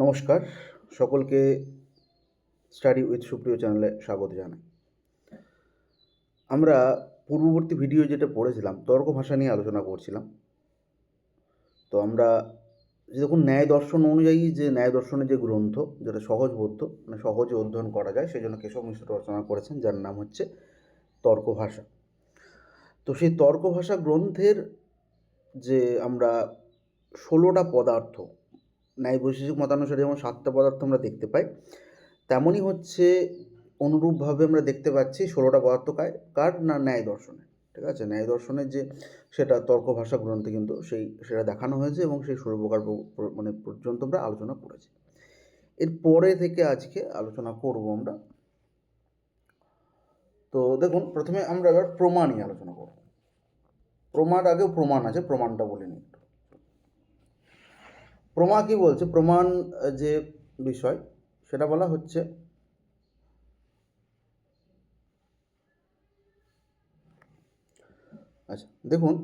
নমস্কার, সকলকে study with সুপ্রিয় চ্যানেলে স্বাগত জানাই। আমরা পূর্ববর্তী ভিডিও যেটা পড়েছিলাম তর্ক ভাষা নিয়ে আলোচনা করছিলাম। তো আমরা দেখুন ন্যায় দর্শন অনুযায়ী যে ন্যায় দর্শনের যে গ্রন্থ যেটা সহজবোধ্য মানে সহজে অধ্যয়ন করা যায় সেই জন্য কেশব মিশ্র রচনা করেছেন, যার নাম হচ্ছে তর্ক ভাষা। তো সেই তর্ক ভাষা গ্রন্থের যে আমরা 16টা পদার্থ, ন্যায় বৈশেষিক মতানুসারে যেমন 7টা পদার্থ আমরা দেখতে পাই, তেমনই হচ্ছে অনুরূপভাবে আমরা দেখতে পাচ্ছি 16টা পদার্থ কার না ন্যায় দর্শনে। ঠিক আছে, ন্যায় দর্শনের যে সেটা তর্ক ভাষা গ্রন্থে কিন্তু সেটা দেখানো হয়েছে এবং সেই 16 প্রকার মানে পর্যন্ত আমরা আলোচনা করেছি। এর পরে থেকে আজকে আলোচনা করব আমরা। তো দেখুন, প্রথমে আমরা এবার প্রমাণ নিয়ে আলোচনা করব। প্রমাণ আগেও প্রমাণ আছে, প্রমাণটা বলে নিই একটু। প্রমা কি বলছে? প্রমাণ যে বিষয় সেটা বলা হচ্ছে আচ্ছা দেখুন,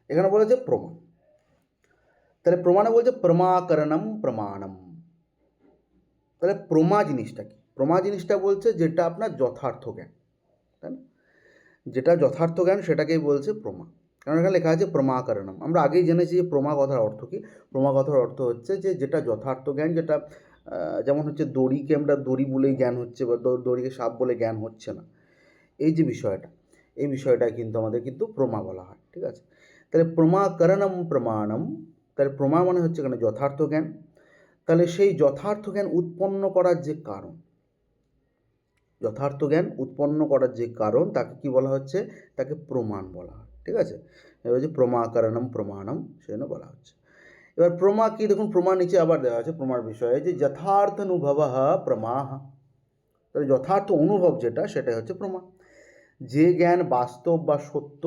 এখানে বলেছে প্রমাণ। তাহলে প্রমাণে বলছে প্রমাকরণম প্রমাণম। তাহলে প্রমা জিনিসটা কি? প্রমা জিনিসটা বলছে যেটা আপনার যথার্থ জ্ঞান, তাই না? যেটা যথার্থ জ্ঞান সেটাকেই বলছে প্রমা। কারণ এখানে লেখা আছে প্রমাকরণম। আমরা আগেই জেনেছি যে প্রমা কথার অর্থ কি। প্রমা কথার অর্থ হচ্ছে যে যেটা যথার্থ জ্ঞান, যেটা যেমন হচ্ছে দড়িকে আমরা দড়ি বলেই জ্ঞান হচ্ছে বা দড়িকে সাপ বলে জ্ঞান হচ্ছে না, এই যে বিষয়টা, এই বিষয়টা কিন্তু আমাদের কিন্তু প্রমা বলা হয়। ঠিক আছে, তাহলে প্রমাকরণম প্রমাণম। তাহলে প্রমা মানে হচ্ছে এখানে যথার্থ জ্ঞান। তাহলে সেই যথার্থ জ্ঞান উৎপন্ন করার যে কারণ, যথার্থ জ্ঞান উৎপন্ন করার যে কারণ তাকে কি বলা হচ্ছে? তাকে প্রমাণ বলা হয়। ঠিক আছে, এবার হচ্ছে প্রমাকরণম প্রমাণম সেজন্য বলা হচ্ছে। এবার প্রমা কি দেখুন, প্রমা নিচে আবার দেওয়া আছে প্রমার বিষয়ে যে যথার্থ অনুভব প্রমাহ। তাহলে যথার্থ অনুভব যেটা সেটাই হচ্ছে প্রমা। যে জ্ঞান বাস্তব বা সত্য,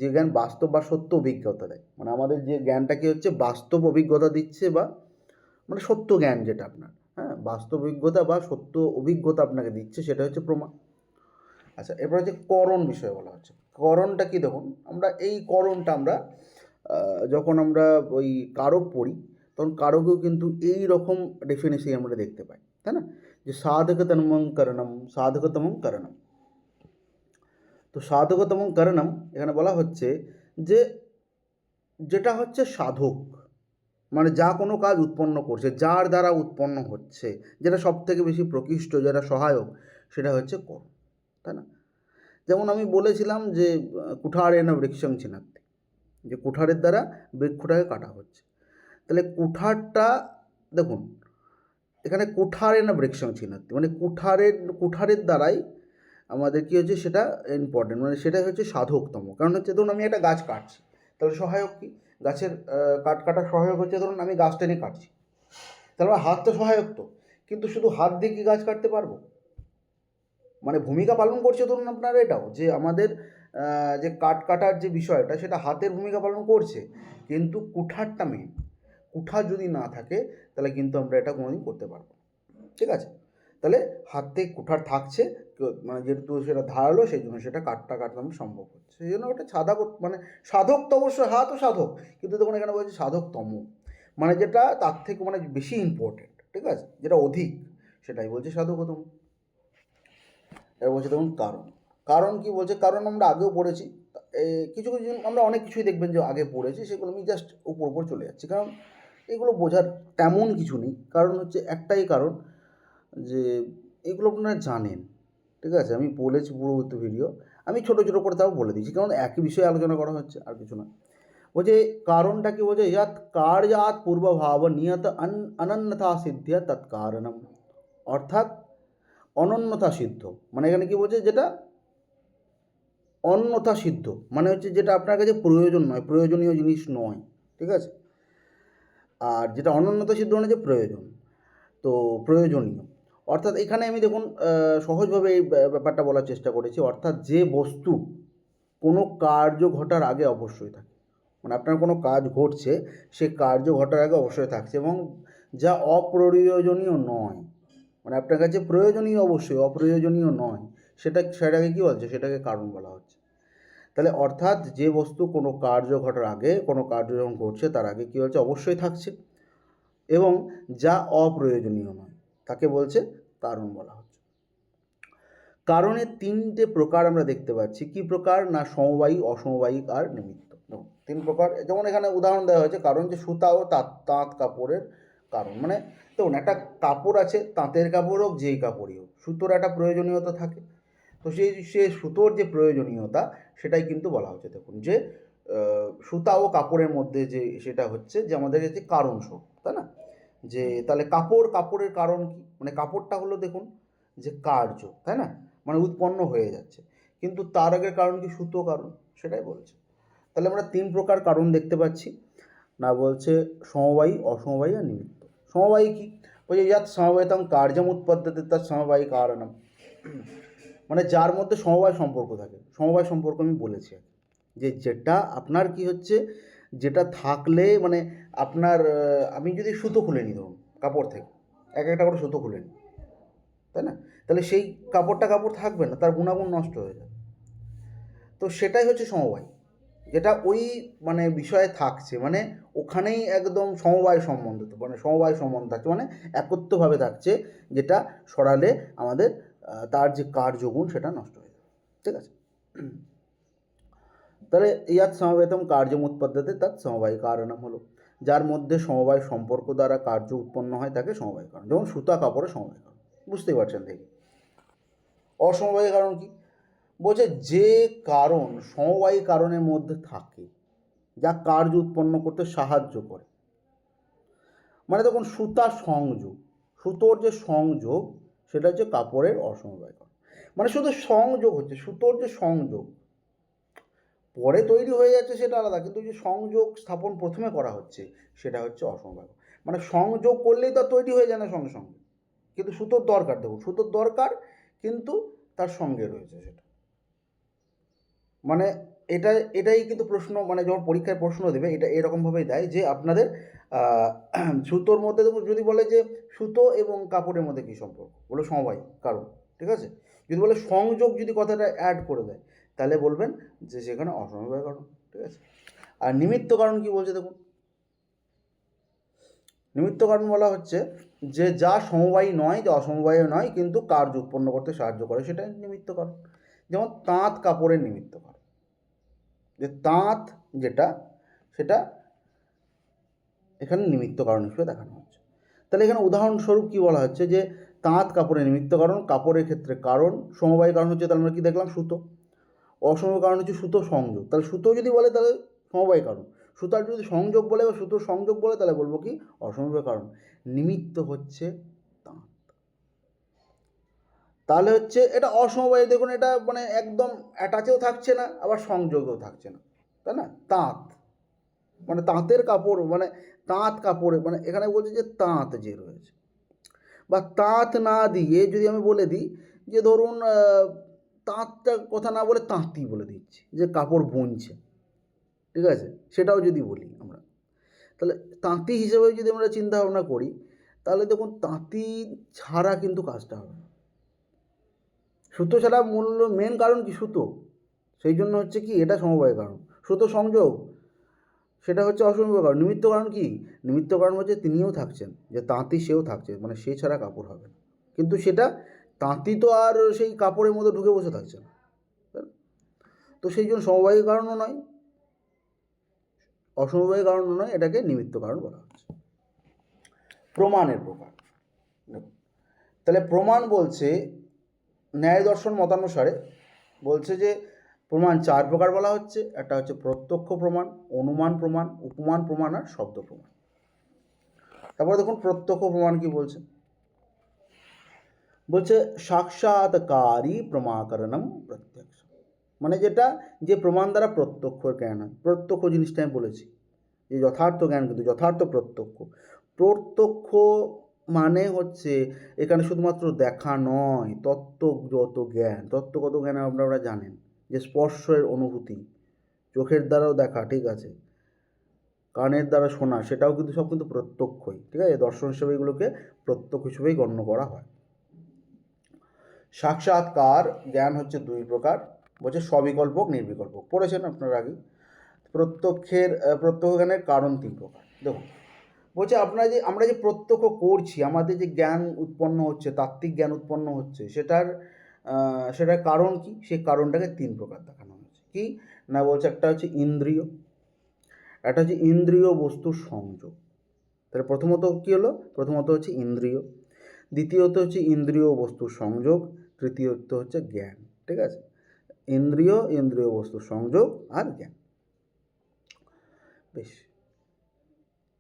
যে জ্ঞান বাস্তব বা সত্য অভিজ্ঞতা দেয়, মানে আমাদের যে জ্ঞানটা কি হচ্ছে বাস্তব অভিজ্ঞতা দিচ্ছে বা মানে সত্য জ্ঞান যেটা আপনার, হ্যাঁ, বাস্তব অভিজ্ঞতা বা সত্য অভিজ্ঞতা আপনাকে দিচ্ছে সেটা হচ্ছে প্রমা। আচ্ছা, এরপর হচ্ছে করণ বিষয়ে বলা হচ্ছে। করণটা কি দেখুন, আমরা এই করণটা আমরা যখন আমরা ওই কারক পড়ি তখন কারকেও কিন্তু এই রকম ডেফিনেশন আমরা দেখতে পাই, তাই না? যে সাধকতমং করণম, সাধকতমং করণম। তো সাধকতমং করণম এখানে বলা হচ্ছে যে যেটা হচ্ছে সাধক, মানে যা কোনো কাজ উৎপন্ন করছে, যার দ্বারা উৎপন্ন হচ্ছে, যেটা সব থেকে বেশি প্রকৃষ্ট, যেটা সহায়ক, সেটা হচ্ছে কর্ম, তাই না? যেমন আমি বলেছিলাম যে কুঠারেণ বৃক্ষং ছিন্নতি, যে কুঠারের দ্বারা বৃক্ষটাকে কাটা হচ্ছে। তাহলে কুঠারটা দেখুন, এখানে কুঠারেণ বৃক্ষং ছিন্নতি মানে কুঠারের দ্বারাই আমাদের কী হচ্ছে সেটা ইম্পর্টেন্ট, মানে সেটাই হচ্ছে সাধকতম। কারণ হচ্ছে ধরুন আমি একটা গাছ কাটছি, তাহলে সহায়ক কি? গাছের কাটার সহায়ক হচ্ছে ধরুন আমি গাছ টেনে কাটছি, তাহলে আমার হাত তো সহায়ক তো। কিন্তু শুধু হাত দিয়ে কি গাছ কাটতে পারবো? মানে ভূমিকা পালন করছে ধরুন আপনার এটাও, যে আমাদের যে কাটার যে বিষয়টা সেটা হাতের ভূমিকা পালন করছে, কিন্তু কুঠারটা মেন। কুঠার যদি না থাকে তাহলে কিন্তু আমরা এটা কোনোদিন করতে পারবো না। ঠিক আছে, তাহলে হাতে কুঠার থাকছে, মানে যেহেতু সেটা ধারালো সেই জন্য সেটা কাটতে আমার সম্ভব হচ্ছে, সেই জন্য ওটা সাধক, মানে সাধক তো অবশ্যই হাতও সাধক, কিন্তু দেখুন এখানে বলছে সাধকতম, মানে যেটা তার থেকে মানে বেশি ইম্পর্টেন্ট, ঠিক আছে, যেটা অধিক সেটাই বলছে সাধকতম। এবার বলছে দেখুন কারণ। কারণ কি বলছে? কারণ আমরা আগেও পড়েছি, কিছু কিছু আমরা অনেক কিছুই দেখবেন যে আগে পড়েছি, সেগুলো আমি জাস্ট উপর চলে যাচ্ছি, কারণ এগুলো বোঝার তেমন কিছু নেই। কারণ হচ্ছে একটাই কারণ, যে এগুলো আপনারা জানেন। ঠিক আছে, আমি বলেছি পূর্ববর্তী ভিডিও, আমি ছোটো ছোটো করে তাও বলে দিয়েছি, কারণ একই বিষয়ে আলোচনা করা হচ্ছে, আর কিছু না। বলছে কারণটা কি বলছে? ইয়াত কার্যাত পূর্বভাব নিয়ত অনন্যথা সিদ্ধিয়া তৎকারণম। অর্থাৎ অনন্যতা সিদ্ধ, মানে এখানে কি বলছে? যেটা অন্যথা সিদ্ধ মানে হচ্ছে যেটা আপনার কাছে প্রয়োজন নয়, প্রয়োজনীয় জিনিস নয়। ঠিক আছে, আর যেটা অনন্যতা সিদ্ধ মানে যে প্রয়োজন, তো প্রয়োজনীয়। অর্থাৎ এখানে আমি দেখুন সহজভাবে এই ব্যাপারটা বলার চেষ্টা করেছি। অর্থাৎ যে বস্তু কোনো কার্য ঘটার আগে অবশ্যই থাকে, মানে আপনার কোনো কাজ ঘটছে, সে কার্য ঘটার আগে অবশ্যই থাকছে, এবং যা অপ্রয়োজনীয় নয়, মানে আপনার কাছে প্রয়োজনীয় অবশ্যই, অপ্রয়োজনীয় নয়, সেটাকে কী বলছে? সেটাকে কারণ বলা হচ্ছে। তাহলে অর্থাৎ যে বস্তু কোনো কার্য ঘটার আগে, কোনো কার্য যখন ঘটছে তার আগে কী হচ্ছে? অবশ্যই থাকছে, এবং যা অপ্রয়োজনীয় নয় তাকে বলছে কারণ বলা হচ্ছে। কারণের তিনটে প্রকার আমরা দেখতে পাচ্ছি। কি প্রকার? না সমবায়ী, অসমবায়িক আর নিমিত্ত। তিন প্রকার। যেমন এখানে উদাহরণ দেওয়া হয়েছে কারণ, যে সুতা ও তাঁত কাপড়ের কারণ। মানে দেখুন, একটা কাপড় আছে, তাঁতের কাপড় হোক যেই কাপড়ই হোক, সুতোর একটা প্রয়োজনীয়তা থাকে। তো সে সুতোর যে প্রয়োজনীয়তা সেটাই কিন্তু বলা হচ্ছে। দেখুন যে সুতা ও কাপড়ের মধ্যে যে সেটা হচ্ছে যে আমাদের যে কারণ স্বরূপ, তাই না? যে তাহলে কাপড়ের কারণ কি? মানে কাপড়টা হলো দেখুন যে কার্য, তাই না? মানে উৎপন্ন হয়ে যাচ্ছে, কিন্তু তার আগের কারণ কি? সুতো কারণ, সেটাই বলছে। তাহলে আমরা তিন প্রকার কারণ দেখতে পাচ্ছি। না বলছে সমবায়ী, অসমবায়ী আর নিমিত্ত। সমবায়ী কি? বলছে ইয়াত সমবায়িতং কার্যম উৎপদ্যতে তার সমবায়ী কারণম। মানে যার মধ্যে সমবায় সম্পর্ক থাকে। সমবায় সম্পর্ক আমি বলেছি যে যেটা আপনার কি হচ্ছে, যেটা থাকলে মানে আপনার আমি যদি সুতো খুলে নিই, ধরুন কাপড় থেকে একটা করে সুতো খুলে নিই, তাই না? তাহলে সেই কাপড় থাকবে না, তার গুণাগুণ নষ্ট হয়ে যাবে। তো সেটাই হচ্ছে সমবায়, যেটা ওই মানে বিষয়ে থাকছে, মানে ওখানেই একদম সমবায় সম্বন্ধ, মানে সমবায় সম্বন্ধ থাকছে, মানে একত্রভাবে থাকছে, যেটা সরালে আমাদের তার যে কার্যগুণ সেটা নষ্ট হয়ে যাবে। ঠিক আছে? তাহলে ইয়াত সমবেতম কার্যম উৎপদ্যতে তার সমবায় কারণম হলো, যার মধ্যে সমবায় সম্পর্ক দ্বারা কার্য উৎপন্ন হয় তাকে সমবায় কারণ। যেমন সুতা কাপড়ের সমবায় কারণ, বুঝতেই পারছেন দেখি। অসমবায়ী কারণ কি? বলছে যে কারণ সমবায়ী কারণের মধ্যে থাকে, যা কার্য উৎপন্ন করতে সাহায্য করে। মানে দেখুন সুতোর যে সংযোগ সেটা হচ্ছে কাপড়ের অসমবায় কারণ। মানে শুধু সংযোগ হচ্ছে, সুতোর যে সংযোগ পরে তৈরি হয়ে যাচ্ছে সেটা আলাদা, কিন্তু যে সংযোগ স্থাপন প্রথমে করা হচ্ছে সেটা হচ্ছে অসমবায়। মানে সংযোগ করলেই তো তৈরি হয়ে যায় না সঙ্গে সঙ্গে, কিন্তু সুতোর দরকার। দেখুন সুতোর দরকার, কিন্তু তার সঙ্গে রয়েছে সেটা। মানে এটাই কিন্তু প্রশ্ন, মানে যখন পরীক্ষায় প্রশ্ন দেবে এটা এরকমভাবেই দেয় যে আপনাদের সুতোর মধ্যে যদি বলে যে সুতো এবং কাপড়ের মধ্যে কী সম্পর্ক, বলে সমবায় কারণ। ঠিক আছে? যদি বলে সংযোগ, যদি কথাটা অ্যাড করে দেয়, তাহলে বলবেন যে সেখানে অসমবায় কারণ। ঠিক আছে? আর নিমিত্ত কারণ কি বলছে দেখুন। নিমিত্ত কারণ বলা হচ্ছে যে যা সমবায়ী নয়, যা অসমবায়ী নয়, কিন্তু কার্য উৎপন্ন করতে সাহায্য করে, সেটাই নিমিত্ত কারণ। যেমন তাঁত কাপড়ের নিমিত্ত কারণ, যে তাঁত যেটা সেটা এখানে নিমিত্ত কারণ হিসেবে দেখানো হচ্ছে। তাহলে এখানে উদাহরণস্বরূপ কি বলা হচ্ছে, যে তাঁত কাপড়ের নিমিত্ত কারণ, কাপড়ের ক্ষেত্রে কারণ। সমবায় কারণ হচ্ছে, তাহলে আমরা কী দেখলাম? সুতো। অসমবায় কারণ হচ্ছে সুতো সংযোগ। তাহলে সুতো যদি বলে তাহলে সমবায় কারণ, সুতার যদি সংযোগ বলে বা সুতোর সংযোগ বলে তাহলে বলবো কি? অসমবায় কারণ। নিমিত্ত হচ্ছে তাঁত। তাহলে হচ্ছে এটা অসমবায়। দেখুন এটা মানে একদম অ্যাটাচেও থাকছে না, আবার সংযোগেও থাকছে না, তাই না? তাঁত মানে তাঁতের কাপড়, মানে তাঁত কাপড়, মানে এখানে বলছে যে তাঁত যে রয়েছে, বা তাঁত না দিয়ে যদি আমি বলে দিই যে ধরুন তাঁতটা কথা না বলে তাঁতি বলে দিচ্ছি, যে কাপড় বুনছে। ঠিক আছে? সেটাও যদি বলি আমরা, তাহলে তাঁতি হিসেবে যদি আমরা চিন্তা ভাবনা করি, তাহলে দেখুন তাঁতি ছাড়া কিন্তু কাজটা হবে না। সুতো ছাড়া মেন কারণ কি? সুতো। সেই জন্য হচ্ছে কি এটা সমবায় কারণ। সুতো সংযোগ সেটা হচ্ছে অসমবায় কারণ। নিমিত্ত কারণ কি? নিমিত্ত কারণ হচ্ছে তিনিও থাকছেন, যে তাঁতি সেও থাকছে, মানে সে ছাড়া কাপড় হবে না। কিন্তু সেটা তাঁতি তো আর সেই কাপড়ের মধ্যে ঢুকে বসে থাকছে না, তো সেই জন্য সমবায়ী কারণও নয়, অসমবায়ী কারণও নয়, এটাকে নিমিত্ত কারণ বলা হচ্ছে। প্রমাণের প্রকার দেখুন। তাহলে প্রমাণ বলছে ন্যায় দর্শন মতানুসারে, বলছে যে প্রমাণ চার প্রকার বলা হচ্ছে। একটা হচ্ছে প্রত্যক্ষ প্রমাণ, অনুমান প্রমাণ, উপমান প্রমাণ আর শব্দ প্রমাণ। তারপরে দেখুন প্রত্যক্ষ প্রমাণ কি বলছে। বলছে সাক্ষাৎকারী প্রমাকরণম প্রত্যক্ষ, মানে যেটা যে প্রমাণ দ্বারা প্রত্যক্ষ জ্ঞান হয়। প্রত্যক্ষ জিনিসটা আমি বলেছি যে যথার্থ জ্ঞান, কিন্তু যথার্থ প্রত্যক্ষ মানে হচ্ছে এখানে শুধুমাত্র দেখা নয়, তত্ত্বগত জ্ঞান আপনারা জানেন যে স্পর্শের অনুভূতি, চোখের দ্বারাও দেখা, ঠিক আছে, কানের দ্বারা শোনা, সেটাও কিন্তু সব কিন্তু প্রত্যক্ষই। ঠিক আছে? দর্শন হিসেবে এগুলোকে প্রত্যক্ষ হিসেবেই গণ্য করা হয়। সাক্ষাৎকার জ্ঞান হচ্ছে দুই প্রকার, বলছে সবিকল্পক, নির্বিকল্পক। পড়েছেন আপনারা আগে। প্রত্যক্ষ জ্ঞানের কারণ তিন প্রকার। দেখুন বলছে আমরা যে প্রত্যক্ষ করছি, আমাদের যে জ্ঞান উৎপন্ন হচ্ছে, তাত্ত্বিক জ্ঞান উৎপন্ন হচ্ছে, সেটার কারণ কি? সেই কারণটাকে 3 প্রকার দেখানো হয়েছে। কি না বলছে, একটা হচ্ছে ইন্দ্রিয়, একটা হচ্ছে ইন্দ্রিয় বস্তুর সংযোগ। তাহলে প্রথমত কি হলো? প্রথমত হচ্ছে ইন্দ্রিয়, দ্বিতীয়ত হচ্ছে ইন্দ্রিয় বস্তুর সংযোগ, তৃতীয়ত হচ্ছে জ্ঞান। ঠিক আছে, ইন্দ্রিয় বস্তুর সংযোগ আর জ্ঞান। বেশ,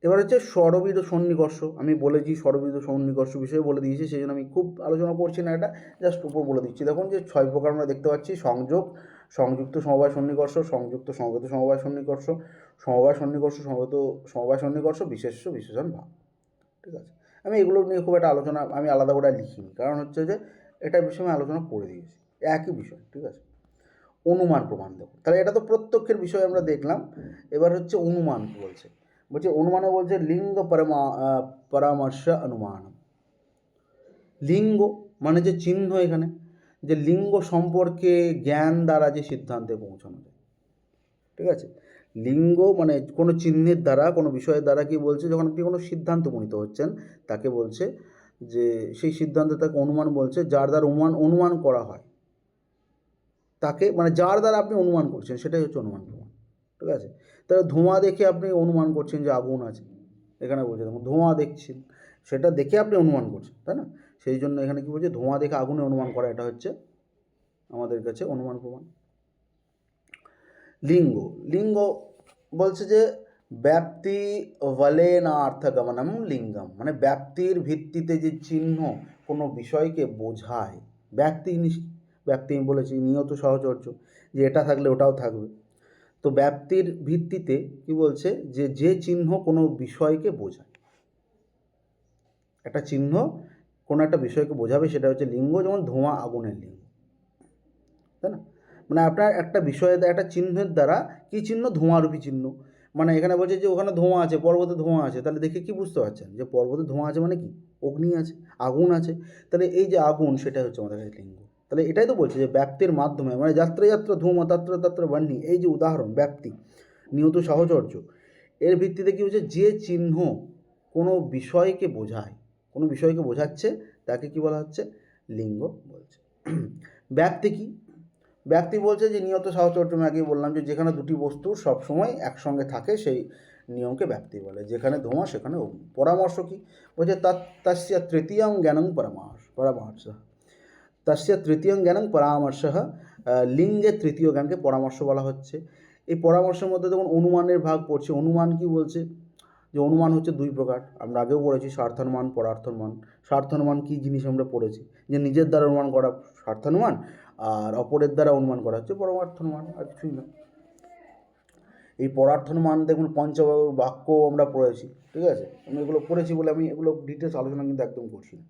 এবার হচ্ছে ষড়বিদ সন্নিকর্ষ। আমি বলেছি ষড়বিদ সন্নিকর্ষ বিষয়ে বলে দিয়েছি, সেই জন্য আমি খুব আলোচনা করছি না, এটা জাস্ট উপর বলে দিচ্ছি। দেখুন যে 6 প্রকার আমরা দেখতে পাচ্ছি: সংযোগ, সংযুক্ত সমবায় সন্নিকর্ষ, সংযুক্ত সমবেত সমবায় সন্নিকর্ষ, সমবায় সন্নিকর্ষ, সমবেত সমবায় সন্নিকর্ষ, বিশেষ্য বিশেষণ ভাব। ঠিক আছে, আমি এগুলো নিয়ে খুব একটা আলোচনা আমি আলাদা করে লিখিনি, কারণ হচ্ছে যে এটার বিষয়ে আমি আলোচনা করে দিয়েছি, একই বিষয়। ঠিক আছে, অনুমান প্রমাণ দেবো। তাহলে এটা তো প্রত্যক্ষের বিষয় আমরা দেখলাম, এবার হচ্ছে অনুমান বলছে। অনুমানে বলছে লিঙ্গ পরামর্শ অনুমান। লিঙ্গ মানে যে চিহ্ন, এখানে যে লিঙ্গ সম্পর্কে জ্ঞান দ্বারা যে সিদ্ধান্তে পৌঁছানো যায়। ঠিক আছে, লিঙ্গ মানে কোনো চিহ্নের দ্বারা, কোনো বিষয়ের দ্বারা কি বলছে, যখন আপনি কোনো সিদ্ধান্ত উপনীত হচ্ছেন তাকে বলছে যে সেই সিদ্ধান্ত তাকে অনুমান বলছে, যার দ্বারা অনুমান করা হয় তাকে, মানে যার দ্বারা আপনি অনুমান করছেন সেটাই হচ্ছে অনুমান প্রমাণ। ঠিক আছে, তাহলে ধোঁয়া দেখে আপনি অনুমান করছেন যে আগুন আছে, এখানে বলছে দেখুন ধোঁয়া দেখছেন, সেটা দেখে আপনি অনুমান করছেন, তাই না? সেই জন্য এখানে কি বলছে, ধোঁয়া দেখে আগুনে অনুমান করা, এটা হচ্ছে আমাদের কাছে অনুমান প্রমাণ। লিঙ্গ, লিঙ্গ বলছে যে ব্যাপ্তি ভলেনার্থগমনম লিঙ্গম, মানে ব্যাপ্তির ভিত্তিতে যে চিহ্ন কোনো বিষয়কে বোঝায়। ব্যাপ্তি আমি বলেছি নিয়ত সহচর্য, যে এটা থাকলে ওটাও থাকবে। তো ব্যাপ্তির ভিত্তিতে কি বলছে, যে চিহ্ন কোনো বিষয়কে বোঝায়, একটা চিহ্ন কোনো একটা বিষয়কে বোঝাবে, সেটা হচ্ছে লিঙ্গ। যেমন ধোঁয়া আগুনের লিঙ্গ, তাই না? মানে আপনার একটা বিষয়ের একটা চিহ্নের দ্বারা, কী চিহ্ন? ধোঁয়ারূপী চিহ্ন। মানে এখানে বলছে যে ওখানে ধোঁয়া আছে, পর্বতে ধোঁয়া আছে, তাহলে দেখে কি বুঝতে পারছেন যে পর্বতে ধোঁয়া আছে মানে কি? অগ্নি আছে, আগুন আছে। তাহলে এই যে আগুন, সেটা হচ্ছে আমাদের কাছে লিঙ্গ। তাহলে এটাই তো বলছে যে ব্যাপ্তির মাধ্যমে, মানে যাত্রা যাত্রা ধূম তাত্র তাত্র বাণী, এই যে উদাহরণ ব্যাপ্তি নিয়ত সাহচর্য, এর ভিত্তিতে কী হচ্ছে, যে চিহ্ন কোনো বিষয়কে বোঝায়, কোনো বিষয়কে বোঝাচ্ছে, তাকে কি বলা হচ্ছে? লিঙ্গ বলছে। ব্যাপ্তি কি? ব্যক্তি বলছে যে নিয়ত সাহচর্য, আমি আগেই বললাম যে যেখানে দুটি বস্তু সবসময় একসঙ্গে থাকে সেই নিয়মকে ব্যক্তি বলে। যেখানে ধোঁয়া সেখানে অগ্নি। পরামর্শ কি? বলছে তস্য তৃতীয়ং জ্ঞানং পরামর্শ, তস্য তৃতীয়ং জ্ঞানং পরামর্শ, লিঙ্গের তৃতীয় জ্ঞানকে পরামর্শ বলা হচ্ছে। এই পরামর্শের মধ্যে দেখুন অনুমানের ভাগ পড়ছে। অনুমান কি বলছে, যে অনুমান হচ্ছে 2 প্রকার, আমরা আগেও পড়েছি, স্বার্থানুমান, পরার্থানুমান। স্বার্থানুমান কী জিনিস আমরা পড়েছি, যে নিজের দ্বারা অনুমান করা স্বার্থানুমান, আর অপরের দ্বারা অনুমান করা হচ্ছে পরমার্থানুমান, আর কিছুই না। এই পরার্থানুমান দেখুন পঞ্চবাক্য বাক্য আমরা পড়েছি। ঠিক আছে, আমি এগুলো পড়েছি বলে আমি এগুলো ডিটেলস আলোচনা কিন্তু একদম করছি না।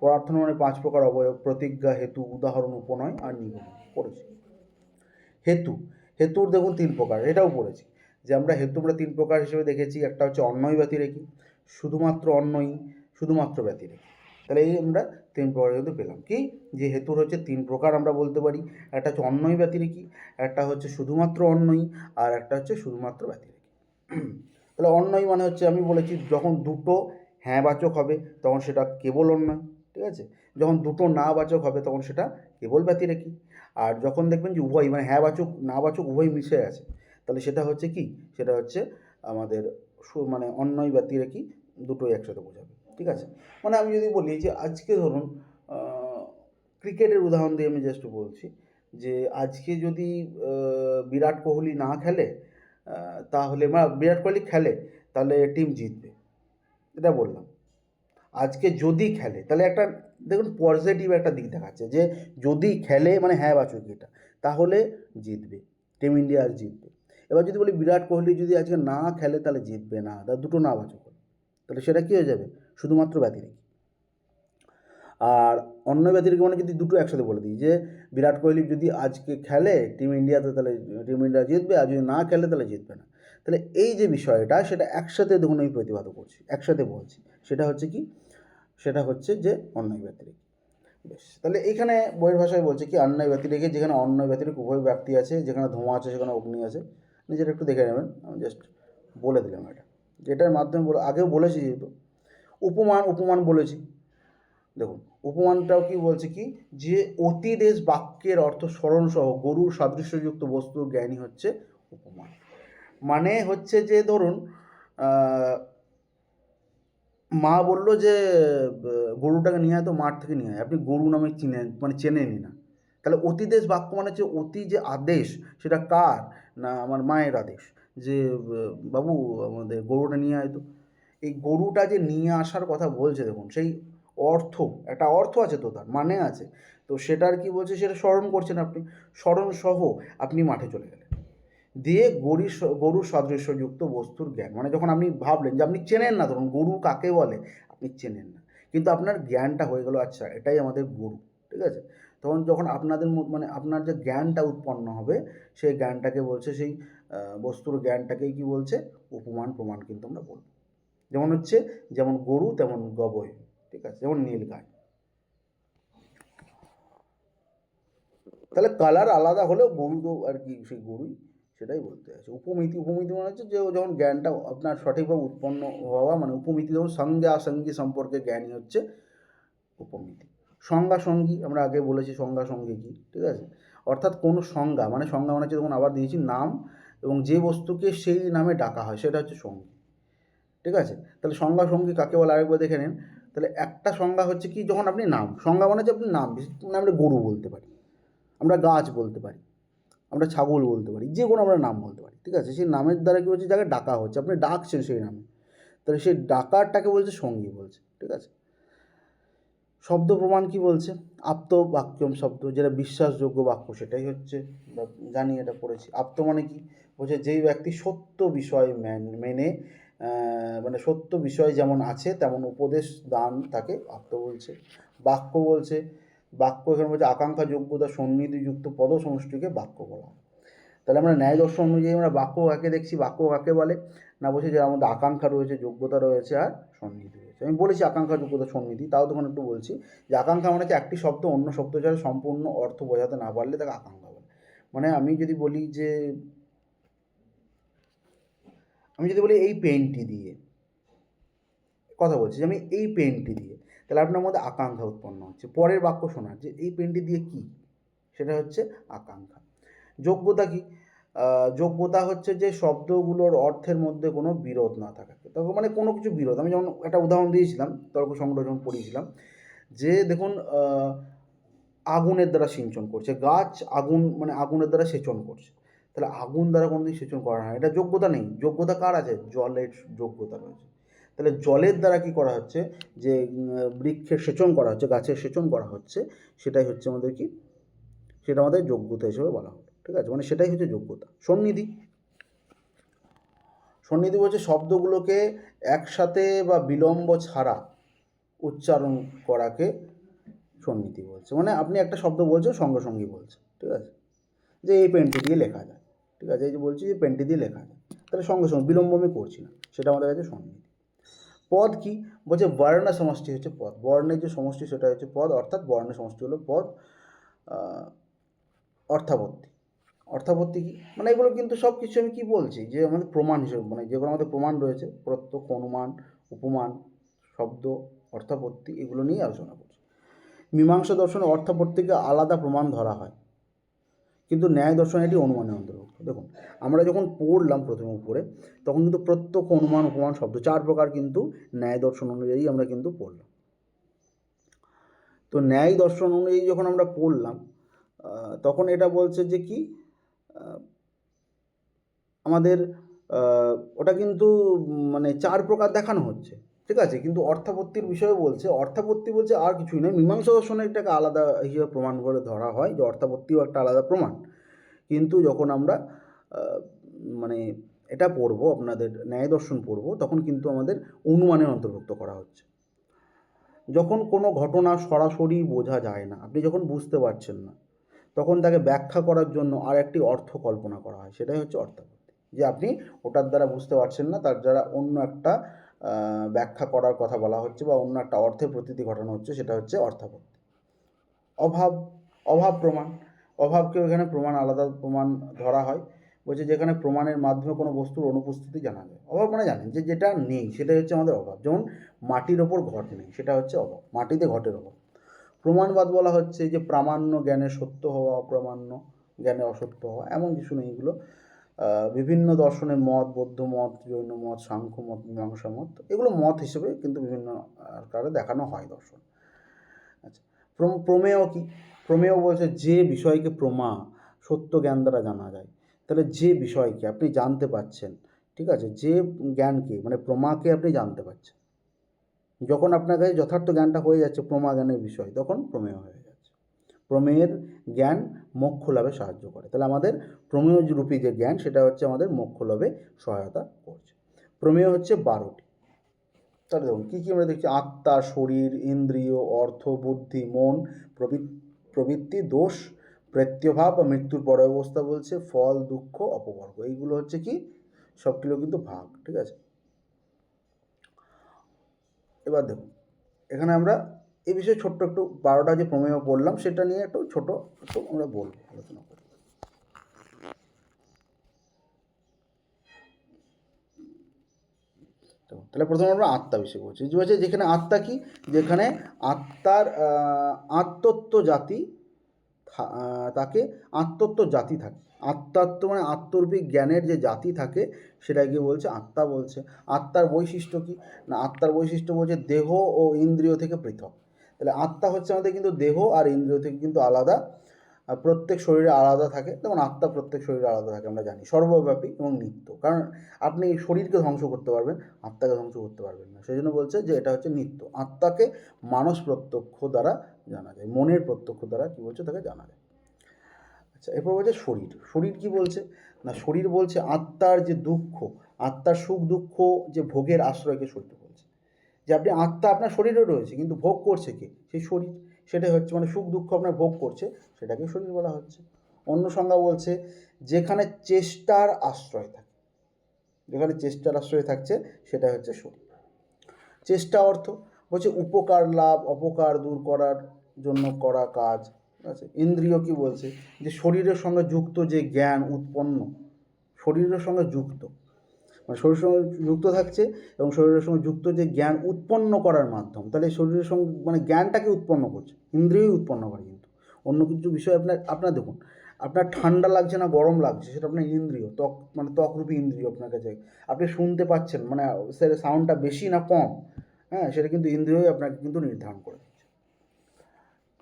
পরার্থানুমানে 5 প্রকার অবয়ব: প্রতিজ্ঞা, হেতু, উদাহরণ, উপনয় আর নিগমন পড়েছি। হেতুর দেখুন 3 প্রকার, এটাও পড়েছি যে আমরা হেতু 3 প্রকার হিসেবে দেখেছি। একটা হচ্ছে অন্বয় ব্যতিরেকী, শুধুমাত্র অন্বয়ী, শুধুমাত্র ব্যতিরেকী। তাহলে এই আমরা 3 প্রকার কিন্তু পেলাম। কি? যে হেতুর হচ্ছে 3 প্রকার আমরা বলতে পারি। একটা হচ্ছে অন্বয় ব্যতিরেকী, একটা হচ্ছে শুধুমাত্র অন্বয়ী, আর একটা হচ্ছে শুধুমাত্র ব্যতিরেকী। তাহলে অন্বয়ী মানে হচ্ছে, আমি বলেছি যখন দুটো হ্যাঁ বাচক হবে তখন সেটা কেবল অন্বয়। ঠিক আছে, যখন দুটো না বাচক হবে তখন সেটা কেবল ব্যতিরেকী। আর যখন দেখবেন যে উভয়, মানে হ্যাঁ বাচক না বাচক উভয় মিশে আছে, তাহলে সেটা হচ্ছে কি? সেটা হচ্ছে আমাদের মানে অন্যয় ব্যতিরেকী, দুটোই একসাথে বোঝাবে। ঠিক আছে, মানে আমি যদি বলি যে আজকে ধরুন ক্রিকেটের উদাহরণ দিয়ে আমি জাস্ট বলছি যে আজকে যদি বিরাট কোহলি না খেলে, তাহলে বিরাট কোহলি খেলে তাহলে টিম জিতবে, এটা বললাম। আজকে যদি খেলে, তাহলে একটা দেখুন পজিটিভ একটা দিক দেখাচ্ছে যে যদি খেলে, মানে হ্যাঁ বাচক এটা, তাহলে জিতবে, টিম ইন্ডিয়া আজ জিতবে। এবার যদি বলি বিরাট কোহলি যদি আজকে না খেলে তাহলে জিতবে না, তার দুটো না বাচক হলো, তাহলে সেটা কী হয়ে যাবে? শুধুমাত্র ব্যতিরেকী। আর অন্য ব্যতিরেকী মানে যদি দুটো একসাথে বলে দিই, যে বিরাট কোহলি যদি আজকে খেলে টিম ইন্ডিয়াতে, তাহলে টিম ইন্ডিয়া জিতবে, আর যদি না খেলে তাহলে জিতবে না। তাহলে এই যে বিষয়টা, সেটা একসাথে দেখুন আমি প্রতিবাদ করছি, একসাথে বলছি, সেটা হচ্ছে কি? সেটা হচ্ছে যে অন্যয় ব্যতিরেকী। বেশ, তাহলে এইখানে বইয়ের ভাষায় বলছে কি, অন্যয় ব্যতিরেকী, যেখানে অন্যয় ব্যতিরেক উভয় ব্যক্তি আছে, যেখানে ধোঁয়া আছে সেখানে অগ্নি আছে। নিজেরা একটু দেখে নেবেন, আমি জাস্ট বলে দিলাম এটা, যেটার মাধ্যমে আগেও বলেছি, যেহেতু উপমান বলেছি। দেখুন, উপমানটাও কি বলছে, কি যে অতিদেশ বাক্যের অর্থ স্মরণসহ গরুর সাদৃশ্যযুক্ত বস্তুর জ্ঞানই হচ্ছে উপমান। মানে হচ্ছে যে ধরুন মা বলল যে গরুটাকে নিয়ে আয়, তো মাঠ থেকে নিয়ে আয়, আপনি গরু নামে চেনেনই না। তাহলে অতিদেশ বাক্য মানে হচ্ছে অতি যে আদেশ, সেটা কার না আমার মায়ের আদেশ, যে বাবু আমাদের গরুটা নিয়ে আয়। তো এই গরুটা যে নিয়ে আসার কথা বলছে, দেখুন সেই অর্থ, একটা অর্থ আছে, তো তার মানে আছে, তো সেটার কি বলছে, সেটা স্মরণ করছেন আপনি, স্মরণ সহ আপনি মাঠে চলে গেলেন, দিয়ে গরুর সাদৃশ্যযুক্ত বস্তুর জ্ঞান, মানে যখন আপনি ভাবলেন যে আপনি চেনেন না, ধরুন গরু কাকে বলে আপনি চেনেন না, কিন্তু আপনার জ্ঞানটা হয়ে গেল, আচ্ছা এটাই আমাদের গরু, ঠিক আছে। তখন যখন আপনাদের মানে আপনার যে জ্ঞানটা উৎপন্ন হবে, সেই জ্ঞানটাকে বলছে, সেই বস্তুর জ্ঞানটাকেই কি বলছে, উপমান প্রমাণ কিন্তু আমরা বলবো। যেমন হচ্ছে, যেমন গরু তেমন গবয়, ঠিক আছে, যেমন নীল গাই। তাহলে কালার আলাদা হলেও গরু তো আর কি সেই গরুই, সেটাই বলতে আছে। উপমিতি মানে হচ্ছে যে যখন জ্ঞানটা আপনার সঠিকভাবে উৎপন্ন হওয়া, মানে উপমিতি যখন সঙ্গে আসঙ্গী সম্পর্কে জ্ঞানই হচ্ছে উপমিতি। সংজ্ঞাসঙ্গী আমরা আগে বলেছি, সংজ্ঞাসঙ্গী কি, ঠিক আছে, অর্থাৎ কোনো সংজ্ঞা মানে হচ্ছে, তখন আবার দিয়েছি নাম, এবং যে বস্তুকে সেই নামে ডাকা হয় সেটা হচ্ছে সঙ্গী, ঠিক আছে। তাহলে সংজ্ঞাসঙ্গী কাকে বলে আরেকবার দেখে নিন। তাহলে একটা সংজ্ঞা হচ্ছে কি, যখন আপনি নাম, সংজ্ঞা মানে হচ্ছে আপনি নাম, আমরা গরু বলতে পারি, আমরা গাছ বলতে পারি, আমরা ছাগল বলতে পারি, যে কোনো আমরা নাম বলতে পারি, ঠিক আছে। সেই নামের দ্বারা কী হচ্ছে, যাকে ডাকা হচ্ছে, আপনি ডাকছেন সেই নামে, তাহলে সেই ডাকারটাকে বলছে সঙ্গী বলছে, ঠিক আছে। শব্দ প্রমাণ কি বলছে, আপ্ত বাক্যম শব্দ, যেটা বিশ্বাসযোগ্য বাক্য, সেটাই হচ্ছে, জানি এটা পড়েছি। আপ্ত মানে কি বলছে, যেই ব্যক্তি সত্য বিষয় মেনে মানে সত্য বিষয় যেমন আছে তেমন উপদেশ দান, তাকে আপ্ত বলছে। বাক্য বলছে, বাক্য এখানে বলছে আকাঙ্ক্ষা যোগ্যতা সন্নিধিযুক্ত পদ সমষ্টিকে বাক্য বলা হয়। তাহলে আমরা ন্যায় দর্শন অনুযায়ী আমরা বাক্য কাকে দেখছি, বাক্য কাকে বলে না, বলছি যে আমাদের আকাঙ্ক্ষা রয়েছে, যোগ্যতা রয়েছে, আর সন্নিধি রয়েছে। আমি বলেছি আকাঙ্ক্ষা যোগ্যতা সন্নিধি, তাও তখন একটু বলছি যে আকাঙ্ক্ষা মানে হচ্ছে একটি শব্দ অন্য শব্দ ছাড়া সম্পূর্ণ অর্থ বোঝাতে না পারলে তাকে আকাঙ্ক্ষা বলে। মানে আমি যদি বলি এই পেনটি দিয়ে কথা বলছি, যে আমি এই পেনটি দিয়ে, তাহলে আপনার মধ্যে আকাঙ্ক্ষা উৎপন্ন হচ্ছে, পরের বাক্য শোনার যে এই পেনটি দিয়ে কি, সেটা হচ্ছে আকাঙ্ক্ষা। যোগ্যতা কি, যোগ্যতা হচ্ছে যে শব্দগুলোর অর্থের মধ্যে কোনো বিরোধ না থাকা, তখন মানে কোনো কিছু বিরোধ। আমি যেমন একটা উদাহরণ দিয়েছিলাম তর্ক সংগ্রহ যখন পড়িয়েছিলাম, যে দেখুন আগুনের দ্বারা সিঞ্চন করছে, গাছ আগুন মানে আগুনের দ্বারা সেচন করছে, তাহলে আগুন দ্বারা কোনোদিন সেচন করা হয়, এটা যোগ্যতা নেই। যোগ্যতা কার আছে, জলের যোগ্যতা রয়েছে। তাহলে জলের দ্বারা কি করা হচ্ছে, যে বৃক্ষের সেচন করা হচ্ছে, গাছের সেচন করা হচ্ছে, সেটাই হচ্ছে আমাদের কি, সেটা আমাদের যোগ্যতা হিসেবে বলা হলো, ঠিক আছে, মানে সেটাই হচ্ছে যোগ্যতা। সন্নিধি, সন্নিধি বলছে শব্দগুলোকে একসাথে বা বিলম্ব ছাড়া উচ্চারণ করাকে সন্নিধি বলছে। মানে আপনি একটা শব্দ বলছেন, সঙ্গে সঙ্গেই বলছেন, ঠিক আছে, যে এই পেনটি দিয়ে লেখা যায়, ঠিক আছে, এই যে বলছি যে পেনটি দিয়ে লেখা যায়, তাহলে সঙ্গে সঙ্গে বিলম্ব আমি করছি না, সেটা আমাদের কাছে সন্নিধি। পদ কি বলছে, বর্ণ সমষ্টি হচ্ছে পদ, বর্ণের যে সমষ্টি সেটা হচ্ছে পদ, অর্থাৎ বর্ণের সমষ্টি হলো পদ। অর্থাবর্তী, অর্থাবর্তী কি মানে এগুলো কিন্তু সব কিছু আমি কি বলছি, যে আমাদের প্রমাণ হিসেবে, মানে যেগুলো আমাদের প্রমাণ রয়েছে, প্রত্যক্ষ, অনুমান, উপমান, শব্দ, অর্থাপত্তি, এগুলো নিয়েই আলোচনা করছি। মীমাংসা দর্শনে অর্থাপত্তিকে আলাদা প্রমাণ ধরা হয়, কিন্তু ন্যায় দর্শনে এটি অনুমানের অন্তর্ভুক্ত। দেখুন, আমরা যখন পড়লাম প্রথমে উপরে, তখন কিন্তু প্রত্যক্ষ, অনুমান, উপমান, শব্দ, 4 প্রকার কিন্তু ন্যায় দর্শন অনুযায়ী আমরা কিন্তু পড়লাম। তো ন্যায় দর্শন অনুযায়ী যখন আমরা পড়লাম, তখন এটা বলছে যে কি, আমাদের ওটা কিন্তু মানে 4 প্রকার দেখানো হচ্ছে, ঠিক আছে, কিন্তু অর্থাপত্তির বিষয়ে বলছে, অর্থাপত্তি বলছে আর কিছুই নয়, মীমাংসা দর্শনে এটাকে আলাদা হিসেবে প্রমাণ করে ধরা হয়, যে অর্থাপত্তিও একটা আলাদা প্রমাণ। কিন্তু যখন আমরা মানে এটা পড়বো, আপনাদের ন্যায় দর্শন পড়বো, তখন কিন্তু আমাদের অনুমানের অন্তর্ভুক্ত করা হচ্ছে। যখন কোনো ঘটনা সরাসরি বোঝা যায় না, আপনি যখন বুঝতে পারছেন না, তখন তাকে ব্যাখ্যা করার জন্য আর একটি অর্থ কল্পনা করা হয়, সেটাই হচ্ছে অর্থাপত্তি। যে আপনি ওটার দ্বারা বুঝতে পারছেন না, তার দ্বারা অন্য একটা ব্যাখ্যা করার কথা বলা হচ্ছে, বা অন্য একটা অর্থের প্রতীতি ঘটানো হচ্ছে, সেটা হচ্ছে অর্থাপত্তি। অভাব, অভাব প্রমাণ, অভাবকেও এখানে প্রমাণ, আলাদা প্রমাণ ধরা হয়। বলছে যেখানে প্রমাণের মাধ্যমে কোনো বস্তুর অনুপস্থিতি জানা যায়। অভাব মানে জানেন যে যেটা নেই সেটাই হচ্ছে আমাদের অভাব। যেমন মাটির ওপর ঘট নেই, সেটা হচ্ছে অভাব, মাটিতে ঘটের অভাব। প্রমাণবাদ বলা হচ্ছে যে প্রামাণ্য জ্ঞানের সত্য হওয়া, অপ্রামাণ্য জ্ঞানের অসত্য হওয়া, এমন কিছু নেই এগুলো। বিভিন্ন দর্শনের মত, বৌদ্ধ মত, জৈন মত, সাংখ্য মত, মীমাংসা মত, এগুলো মত হিসেবে কিন্তু বিভিন্ন আকারে দেখানো হয় দর্শন। আচ্ছা, প্রমেয় কি? প্রমেয় বলছে যে বিষয়কে প্রমা সত্য জ্ঞান দ্বারা জানা যায়। তাহলে যে বিষয়কে আপনি জানতে পাচ্ছেন, ঠিক আছে, যে জ্ঞানকে মানে প্রমাকে আপনি জানতে পাচ্ছেন, যখন আপনার কাছে যথার্থ জ্ঞানটা হয়ে যাচ্ছে প্রমা জ্ঞানের বিষয়, তখন প্রমেয় হয়ে যাচ্ছে। প্রমেয়ের জ্ঞান মোক্ষ লাভে সাহায্য করে। তাহলে আমাদের প্রমেয় রূপী যে জ্ঞান সেটা হচ্ছে আমাদের মোক্ষ লাভে সহায়তা করছে। প্রমেয় হচ্ছে 12টি। তাহলে দেখুন কী কী আমরা দেখছি: আত্মা, শরীর, ইন্দ্রিয়, অর্থ, বুদ্ধি, মন, প্রবৃত্তি, দোষ, প্রেত্যভাব বা মৃত্যুর পর অবস্থা বলছে, ফল, দুঃখ, অপবর্গ। এইগুলো হচ্ছে কি সবগুলো কিন্তু ভাগ, ঠিক আছে। এবার দেখুন এখানে আমরা এই বিষয়ে ছোট্ট একটু 12টা যে প্রমেয় পড়লাম সেটা নিয়ে একটু আমরা বলবো, আলোচনা করি। তাহলে প্রথমে আমরা আত্মা বিষয়ে বলছি, যে হচ্ছে যেখানে আত্মা কি, যেখানে আত্মার আত্মত্ব জাতি তাকে আত্মত্ব জাতি থাকে। আত্মাত্ম মানে আত্মরূপী জ্ঞানের যে জাতি থাকে সেটাকে বলছে আত্মা বলছে। আত্মার বৈশিষ্ট্য কি না, আত্মার বৈশিষ্ট্য বলছে দেহ ও ইন্দ্রিয় থেকে পৃথক। তাহলে আত্মা হচ্ছে আমাদের কিন্তু দেহ আর ইন্দ্রিয় থেকে কিন্তু আলাদা। প্রত্যেক শরীরে আলাদা থাকে, যেমন আত্মা প্রত্যেক শরীরে আলাদা থাকে আমরা জানি, সর্বব্যাপী এবং নিত্য। কারণ আপনি শরীরকে ধ্বংস করতে পারবেন, আত্মাকে ধ্বংস করতে পারবেন না। সেই জন্য বলছে যে এটা হচ্ছে নিত্য। আত্মাকে মানস প্রত্যক্ষ দ্বারা জানা যায়, মনের প্রত্যক্ষ দ্বারা কী বলছে তাকে জানা যায়। আচ্ছা, এরপর বলছে শরীর। শরীর কি বলছে না, শরীর বলছে আত্মার যে দুঃখ, আত্মার সুখ দুঃখ যে ভোগের আশ্রয়কে শরীর বলছে। যে আপনি আত্মা আপনার শরীরে রয়েছে কিন্তু ভোগ করছে কে, সেই শরীর। সেটাই হচ্ছে মানে সুখ দুঃখ আপনার ভোগ করছে, সেটাকে শরীর বলা হচ্ছে। অন্য সংজ্ঞা বলছে যেখানে চেষ্টার আশ্রয় থাকে, যেখানে চেষ্টার আশ্রয় থাকছে সেটা হচ্ছে শরীর। চেষ্টা অর্থ বলছে উপকার লাভ, অপকার দূর করার জন্য করা কাজ, ঠিক আছে। ইন্দ্রিয় কি বলছে যে শরীরের সঙ্গে যুক্ত যে জ্ঞান উৎপন্ন, শরীরের সঙ্গে যুক্ত মানে শরীরের সঙ্গে যুক্ত থাকছে এবং শরীরের সঙ্গে যুক্ত যে জ্ঞান উৎপন্ন করার মাধ্যম। তাহলে শরীরের সঙ্গে মানে জ্ঞানটাকে উৎপন্ন করছে, ইন্দ্রিয়ই উৎপন্ন করে। কিন্তু অন্য কিছু বিষয় আপনার দেখুন, আপনার ঠান্ডা লাগছে না গরম লাগছে সেটা আপনার ইন্দ্রিয়, ত্বক মানে ত্বকরূপী ইন্দ্রিয় আপনার কাছে। আপনি শুনতে পাচ্ছেন মানে সেটা সাউন্ডটা বেশি না কম, হ্যাঁ, সেটা কিন্তু ইন্দ্রিয়ই আপনাকে কিন্তু নির্ধারণ করে দিচ্ছে।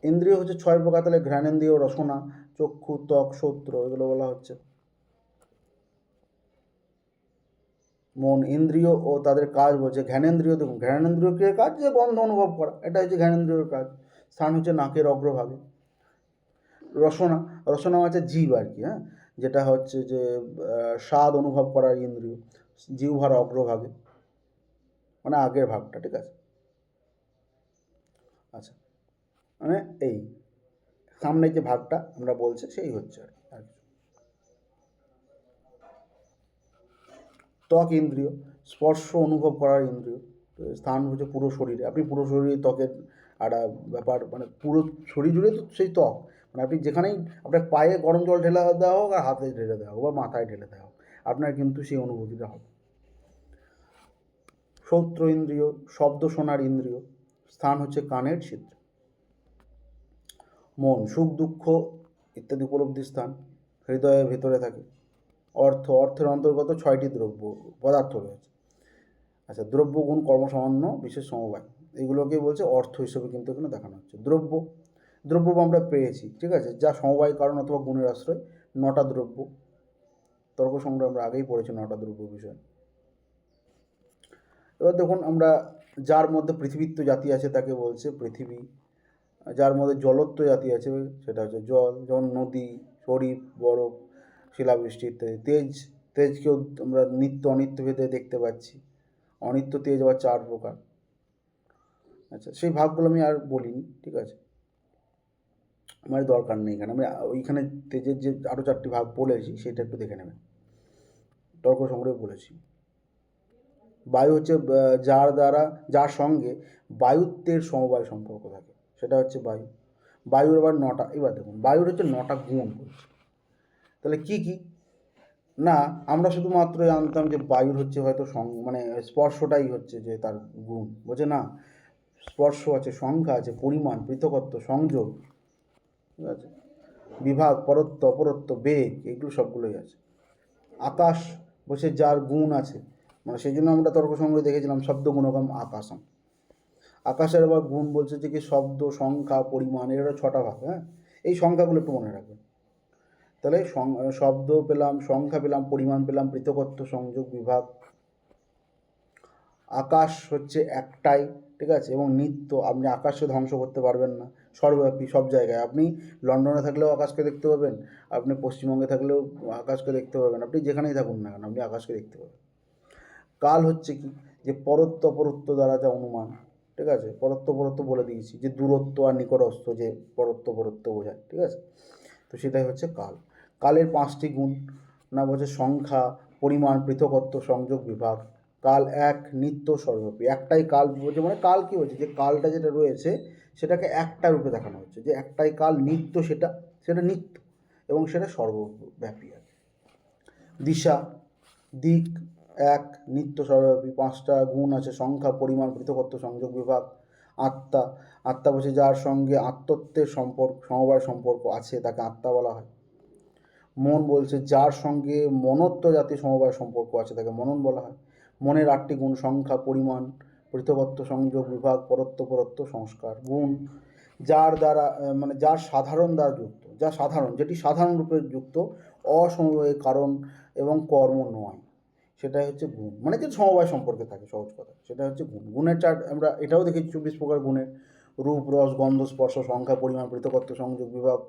ইন্দ্রিয় হচ্ছে 6 প্রকার। তাহলে ঘ্রাণেন্দ্রিয়, রসনা, চক্ষু, ত্বক, শ্রোত্র, এগুলো বলা হচ্ছে। মন, ইন্দ্রিয় ও তাদের কাজ বলছে। ঘ্রাণেন্দ্রিয়, দেখুন ঘ্রাণেন্দ্রিয়কে কাজ যে গন্ধ অনুভব করা, এটা হচ্ছে ঘ্রাণেন্দ্রিয়র কাজ। স্থান হচ্ছে নাকের অগ্রভাগে। রসনা, রসনা হচ্ছে জীব আর কি, হ্যাঁ, যেটা হচ্ছে যে স্বাদ অনুভব করার ইন্দ্রিয়, জিহ্বার অগ্রভাগে মানে আগের ভাগটা, ঠিক আছে। আচ্ছা, মানে এই সামনে যে ভাগটা আমরা বলছি সেই হচ্ছে আর কি। ত্বক ইন্দ্রিয়, স্পর্শ অনুভব করার ইন্দ্রিয়। স্থান হচ্ছে পুরো শরীরে, আপনি পুরো শরীরে ত্বকের একটা ব্যাপার, মানে পুরো শরীর জুড়ে তো সেই ত্বক, মানে আপনি যেখানেই আপনার পায়ে গরম জল ঢেলে দেওয়া হোক আর হাতে ঢেলে দেওয়া হোক বা মাথায় ঢেলে দেওয়া হোক, আপনার কিন্তু সেই অনুভূতিটা হবে। শ্রোত্র ইন্দ্রিয়, শব্দ শোনার ইন্দ্রিয়। স্থান হচ্ছে কানের ছিদ্র। মন, সুখ দুঃখ ইত্যাদি উপলব্ধির স্থান, হৃদয়ের ভেতরে থাকে। অর্থের অন্তর্গত 6টি দ্রব্য পদার্থ রয়েছে। আচ্ছা, দ্রব্য গুণ কর্মসামান্য বিশেষ সমবায়, এগুলোকে বলছে অর্থ হিসেবে কিন্তু এখানে দেখানো হচ্ছে। দ্রব্য আমরা পেয়েছি, ঠিক আছে, যা সমবায় কারণ অথবা গুণের আশ্রয়। 9টা দ্রব্য, তর্ক সংগ্রহ আমরা আগেই পড়েছি 9টা দ্রব্য বিষয়। এবার দেখুন আমরা যার মধ্যে পৃথিবীত্ব জাতি আছে তাকে বলছে পৃথিবী। যার মধ্যে জলত্ব জাতি আছে সেটা হচ্ছে জল, যেমন নদী, শরীর, বরফ, শিলাবৃষ্টি ইত্যাদি। তেজকেও আমরা নিত্য অনিত্য ভেদে দেখতে পাচ্ছি। অনিত্য তেজ আবার 4 প্রকার। আচ্ছা, সেই ভাগগুলো আমি আর বলিনি, ঠিক আছে, আমার দরকার নেই এখানে। আমি ওইখানে তেজের যে আরও 4টি ভাগ বলেছি সেটা একটু দেখে নেবেন, তর্ক সংগ্রহে বলেছি। বায়ু হচ্ছে যার সঙ্গে বায়ুত্বের সমবায় সম্পর্ক থাকে, সেটা হচ্ছে বায়ু। বায়ুর আবার 9টা, এবার দেখুন বায়ুর হচ্ছে 9টা গুণ বলছে। তাহলে কি কি না, আমরা শুধুমাত্র জানতাম যে বায়ুর হচ্ছে হয়তো মানে স্পর্শটাই হচ্ছে যে তার গুণ, বলছে না, স্পর্শ আছে, সংখ্যা আছে, পরিমাণ, পৃথকত্ব, সংযোগ, ঠিক আছে, বিভাগ, পরত্ব, অপরত্ব, বেগ, এগুলো সবগুলোই আছে। আকাশ বলছে যার গুণ আছে, মানে সেই জন্য আমরা তর্ক সংগ্রহে দেখেছিলাম শব্দ গুণগম আকাশম। আকাশের আবার গুণ বলছে যে কি শব্দ, সংখ্যা, পরিমাণ, এর 6টা ভাগ। হ্যাঁ, এই সংখ্যাগুলো একটু মনে রাখবেন। তাহলে শব্দ পেলাম, সংখ্যা পেলাম, পরিমাণ পেলাম, পৃথকত্ব, সংযোগ, বিভাগ। আকাশ হচ্ছে একটাই, ঠিক আছে, এবং নিত্য, আপনি আকাশকে ধ্বংস করতে পারবেন না, সর্বব্যাপী, সব জায়গায়। আপনি লন্ডনে থাকলেও আকাশকে দেখতে পাবেন, আপনি পশ্চিমবঙ্গে থাকলেও আকাশকে দেখতে পাবেন, আপনি যেখানেই থাকুন না কেন আপনি আকাশকে দেখতে পাবেন। কাল হচ্ছে কি, যে পরত্ব অপরত্ব দ্বারা যা অনুমান, ঠিক আছে, পরত্ব অপরত্ব বলে দিয়েছি, যে দূরত্ব আর নিকটস্থ যে পরত্ব অপরত্ব বোঝায়, ঠিক আছে, তো সেটাই হচ্ছে কাল। কালের 5টি গুণ, না বলছে সংখ্যা, পরিমাণ, পৃথকত্ব, সংযোগ, বিভাগ। কাল এক, নিত্য, সর্বব্যাপী। একটাই কাল বলছে, মানে কাল কী হচ্ছে, যে কালটা যেটা রয়েছে সেটাকে একটা রূপে দেখানো হচ্ছে, যে একটাই কাল, নিত্য, সেটা সেটা নিত্য এবং সেটা সর্বব্যাপী আর কি। দিশা, দিক, এক, নিত্য, সর্বব্যাপী। 5টা গুণ আছে, সংখ্যা, পরিমাণ, পৃথকত্ব, সংযোগ, বিভাগ। আত্মা, আত্মা বলছে যার সঙ্গে আত্মত্বের সম্পর্ক, সমবায় সম্পর্ক আছে তাকে আত্মা বলা হয়। মন বলছে যার সঙ্গে মনত্ব জাতীয় সমবায় সম্পর্ক আছে তাকে মনন বলা হয়। মনের 8টি গুণ, সংখ্যা, পরিমাণ, পৃথকত্ব, সংযোগ, বিভাগ, পরত্ব, পরত্ব, সংস্কার। গুণ যার দ্বারা মানে যার সাধারণ দ্বারা যুক্ত, যা সাধারণ, যেটি সাধারণ রূপে যুক্ত, অসমবায়ী কারণ এবং কর্ম নয়, সেটাই হচ্ছে গুণ, মানে যে সমবায় সম্পর্কে থাকে, সহজ কথা, সেটা হচ্ছে গুণ। গুণের চার্ট আমরা এটাও দেখেছি, 24 প্রকার গুণের। রূপ, রস, গন্ধ, স্পর্শ, সংখ্যা, পরিমাণ, পৃথকত্ব, সংযোগ, বিভাগ,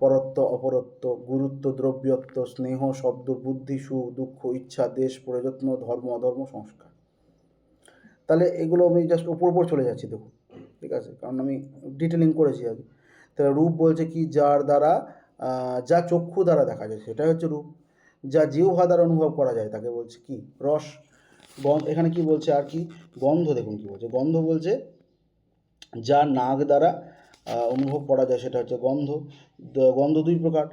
পরত্ব, অপরত্ব, গুরুত্ব, দ্রব্যত্ব, স্নেহ, শব্দ, বুদ্ধি, সুখ, দুঃখ, ইচ্ছা, দেশ, প্রযত্ন, ধর্ম, অধর্ম, সংস্কার। তাহলে এগুলো আমি জাস্ট উপর চলে যাচ্ছি, দেখুন, ঠিক আছে, কারণ আমি ডিটেলিং করেছি আগে। তাহলে রূপ বলছে কি যার দ্বারা যা চক্ষু দ্বারা দেখা যায় সেটা হচ্ছে রূপ। যা জিহ্বা দ্বারা অনুভব করা যায় তাকে বলছে কি রস। এখানে কি বলছে আর কি, গন্ধ, দেখুন কি বলছে, গন্ধ বলছে যা নাক দ্বারা অনুভব করা যায় সেটা হচ্ছে গন্ধ। গন্ধ 2 প্রকার,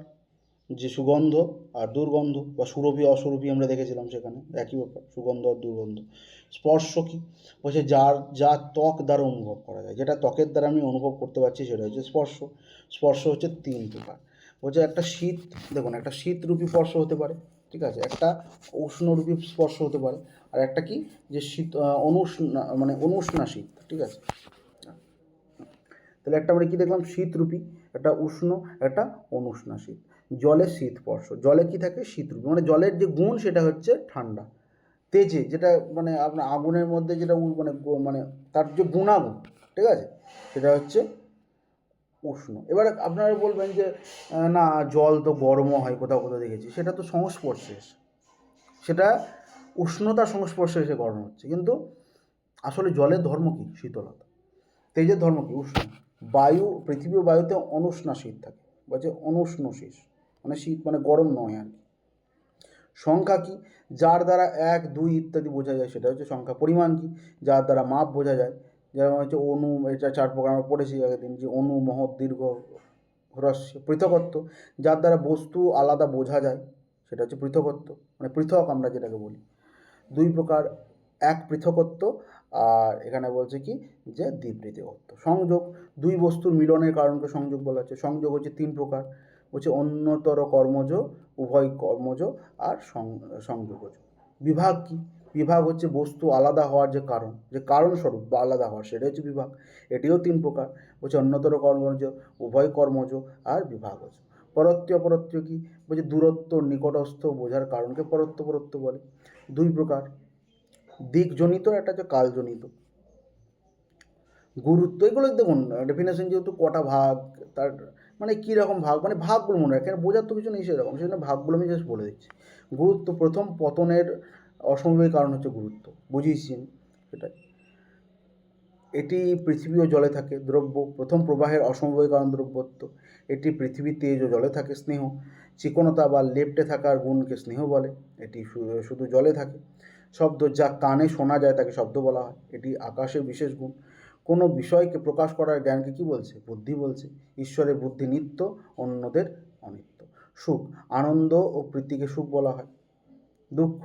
যে সুগন্ধ আর দুর্গন্ধ, বা সুরভি অসুরভি আমরা দেখেছিলাম, সেখানে একই ব্যাপার, সুগন্ধ আর দুর্গন্ধ। স্পর্শ কি বলছে যার যা ত্বক দ্বারা অনুভব করা যায়, যেটা ত্বকের দ্বারা আমি অনুভব করতে পারছি সেটা হচ্ছে স্পর্শ। স্পর্শ হচ্ছে 3 প্রকার, বলছে একটা শীত, দেখুন একটা শীতরূপী স্পর্শ হতে পারে, ঠিক আছে, একটা উষ্ণরূপী স্পর্শ হতে পারে, আর একটা কি, যে শীত মানে অনুষ্ণা শীত, ঠিক আছে। তাহলে একটা আমরা কী দেখলাম, শীতরূপী, একটা উষ্ণ, একটা অনুষ্ণা শীত। জলে শীত স্পর্শ, জলে কি থাকে, শীতরূপী, মানে জলের যে গুণ সেটা হচ্ছে ঠান্ডা। তেজে, যেটা মানে আপনার আগুনের মধ্যে যেটা মানে মানে তার যে গুণাগুণ, ঠিক আছে, সেটা হচ্ছে উষ্ণ। এবারে আপনারা বলবেন যে না, জল তো গরমও হয়, কোথাও কোথাও দেখেছি, সেটা তো সংস্পর্শে এসে, সেটা উষ্ণতার সংস্পর্শে এসে গরম হচ্ছে, কিন্তু আসলে জলের ধর্ম কি, শীতলতা। তেজের ধর্ম কি, উষ্ণ। বায়ু, পৃথিবী ও বায়ুতে অনুষ্ণা শীত থাকে, বলছে অনুষ্ণ শীত, মানে শীত মানে গরম নয় আর কি। সংখ্যা কি, যার দ্বারা 1, 2 ইত্যাদি বোঝা যায় সেটা হচ্ছে সংখ্যা। পরিমাণ কি, যার দ্বারা মাপ বোঝা যায়, যেমন হচ্ছে অণু, এটা 4 প্রকার আমরা পড়েছি আগের দিন, যে অণু, মহৎ, দীর্ঘ, হ্রস্ব। পৃথকত্ব, যার দ্বারা বস্তু আলাদা বোঝা যায় সেটা হচ্ছে পৃথকত্ব, মানে পৃথক আমরা যেটাকে বলি। 2 প্রকার, এক পৃথকত্ব, আর এখানে বলছে কি যে দ্বিপৃথকত্ব। সংযোগ, 2 বস্তুর মিলনের কারণকে সংযোগ বলা হচ্ছে। সংযোগ হচ্ছে 3 প্রকার, বলছে অন্যতর কর্মজ, উভয় কর্মজ, আর সংযোগজ। বিভাগ কি, বিভাগ হচ্ছে বস্তু আলাদা হওয়ার যে কারণ, যে কারণস্বরূপ বা আলাদা হওয়ার, সেটা হচ্ছে বিভাগ। এটিও 3 প্রকার, বলছে অন্যতর কর্মজ, উভয় কর্মজ, আর বিভাগজ। পরত্ব অপরত্ব কি, বলছে দূরত্ব, নিকটস্থ বোঝার কারণকে পরত্ব পরত্ব বলে। 2 প্রকার, দিকজনিত, একটা হচ্ছে কালজনিত। গুরুত্ব, এগুলো দেখুন ডেফিনেশন, যেহেতু কটা ভাগ, তার মানে কী রকম ভাগ, মানে ভাগগুলো মনে রাখেন, বোঝার তো কিছু নেই সেরকম, সেই জন্য ভাগগুলো আমি জাস্ট বলে দিচ্ছি। গুরুত্ব, প্রথম পতনের অসমবায়ী কারণ হচ্ছে গুরুত্ব, বুঝিয়েছেন সেটাই। এটি পৃথিবী ও জলে থাকে। দ্রব্য, প্রথম প্রবাহের অসমবায়ী কারণ দ্রব্যত্ব। এটি পৃথিবী, তেজ ও জলে থাকে। স্নেহ, চিকনতা বা লেপ্টে থাকার গুণকে স্নেহ বলে, এটি শুধু জলে থাকে। শব্দ, যা কানে শোনা যায় তাকে শব্দ বলা হয়, এটি আকাশের বিশেষ গুণ। কোনো বিষয়কে প্রকাশ করার জ্ঞানকে কী বলছে, বুদ্ধি বলছে। ঈশ্বরের বুদ্ধি নিত্য, অন্যদের অনিত্য। সুখ, আনন্দ ও প্রীতিকে সুখ বলা হয়। দুঃখ,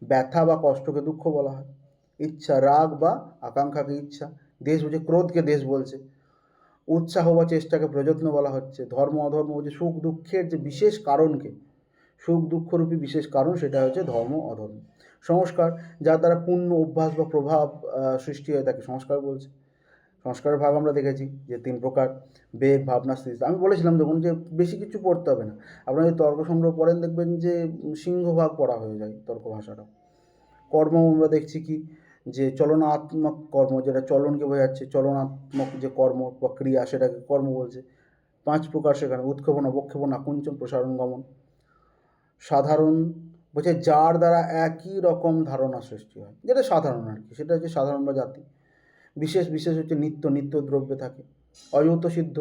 ব্যথা বা কষ্টকে দুঃখ বলা হয়। ইচ্ছা, রাগ বা আকাঙ্ক্ষাকে ইচ্ছা। দেশ বুঝে ক্রোধকে দেশ বলছে। উৎসাহ বা চেষ্টাকে প্রযত্ন বলা হচ্ছে। ধর্ম অধর্ম যে সুখ দুঃখের যে বিশেষ কারণকে, সুখ দুঃখরূপী বিশেষ কারণ, সেটা হচ্ছে ধর্ম অধর্ম। সংস্কার, যার দ্বারা পুণ্য অভ্যাস বা প্রভাব সৃষ্টি হয়ে থাকে, সংস্কার বলছে। সংস্কারের ভাগ আমরা দেখেছি যে 3 প্রকার: বেগ, ভাবনা, স্থিতি। আমি বলেছিলাম দেখুন যে বেশি কিছু পড়তে হবে না, আপনারা যদি তর্ক সংগ্রহ পড়েন দেখবেন যে সিংহভাগ পড়া হয়ে যায় তর্ক ভাষাটা। কর্ম আমরা দেখছি কি, যে চলনাত্মক কর্ম, যেটা চলনকে বোঝাচ্ছে, চলনাত্মক যে কর্ম বা ক্রিয়া, সেটাকে কর্ম বলছে। 5 প্রকার সেখানে: উৎক্ষেপণ, অবক্ষেপণ, আকুঞ্চন, প্রসারণ, গমন। সাধারণ বলছে যার দ্বারা একই রকম ধারণা সৃষ্টি হয়, যেটা সাধারণ আর কি, সেটা হচ্ছে সাধারণ বা জাতি। বিশেষ, বিশেষ হচ্ছে নিত্য, নিত্য দ্রব্যে থাকে। অযৌত সিদ্ধ,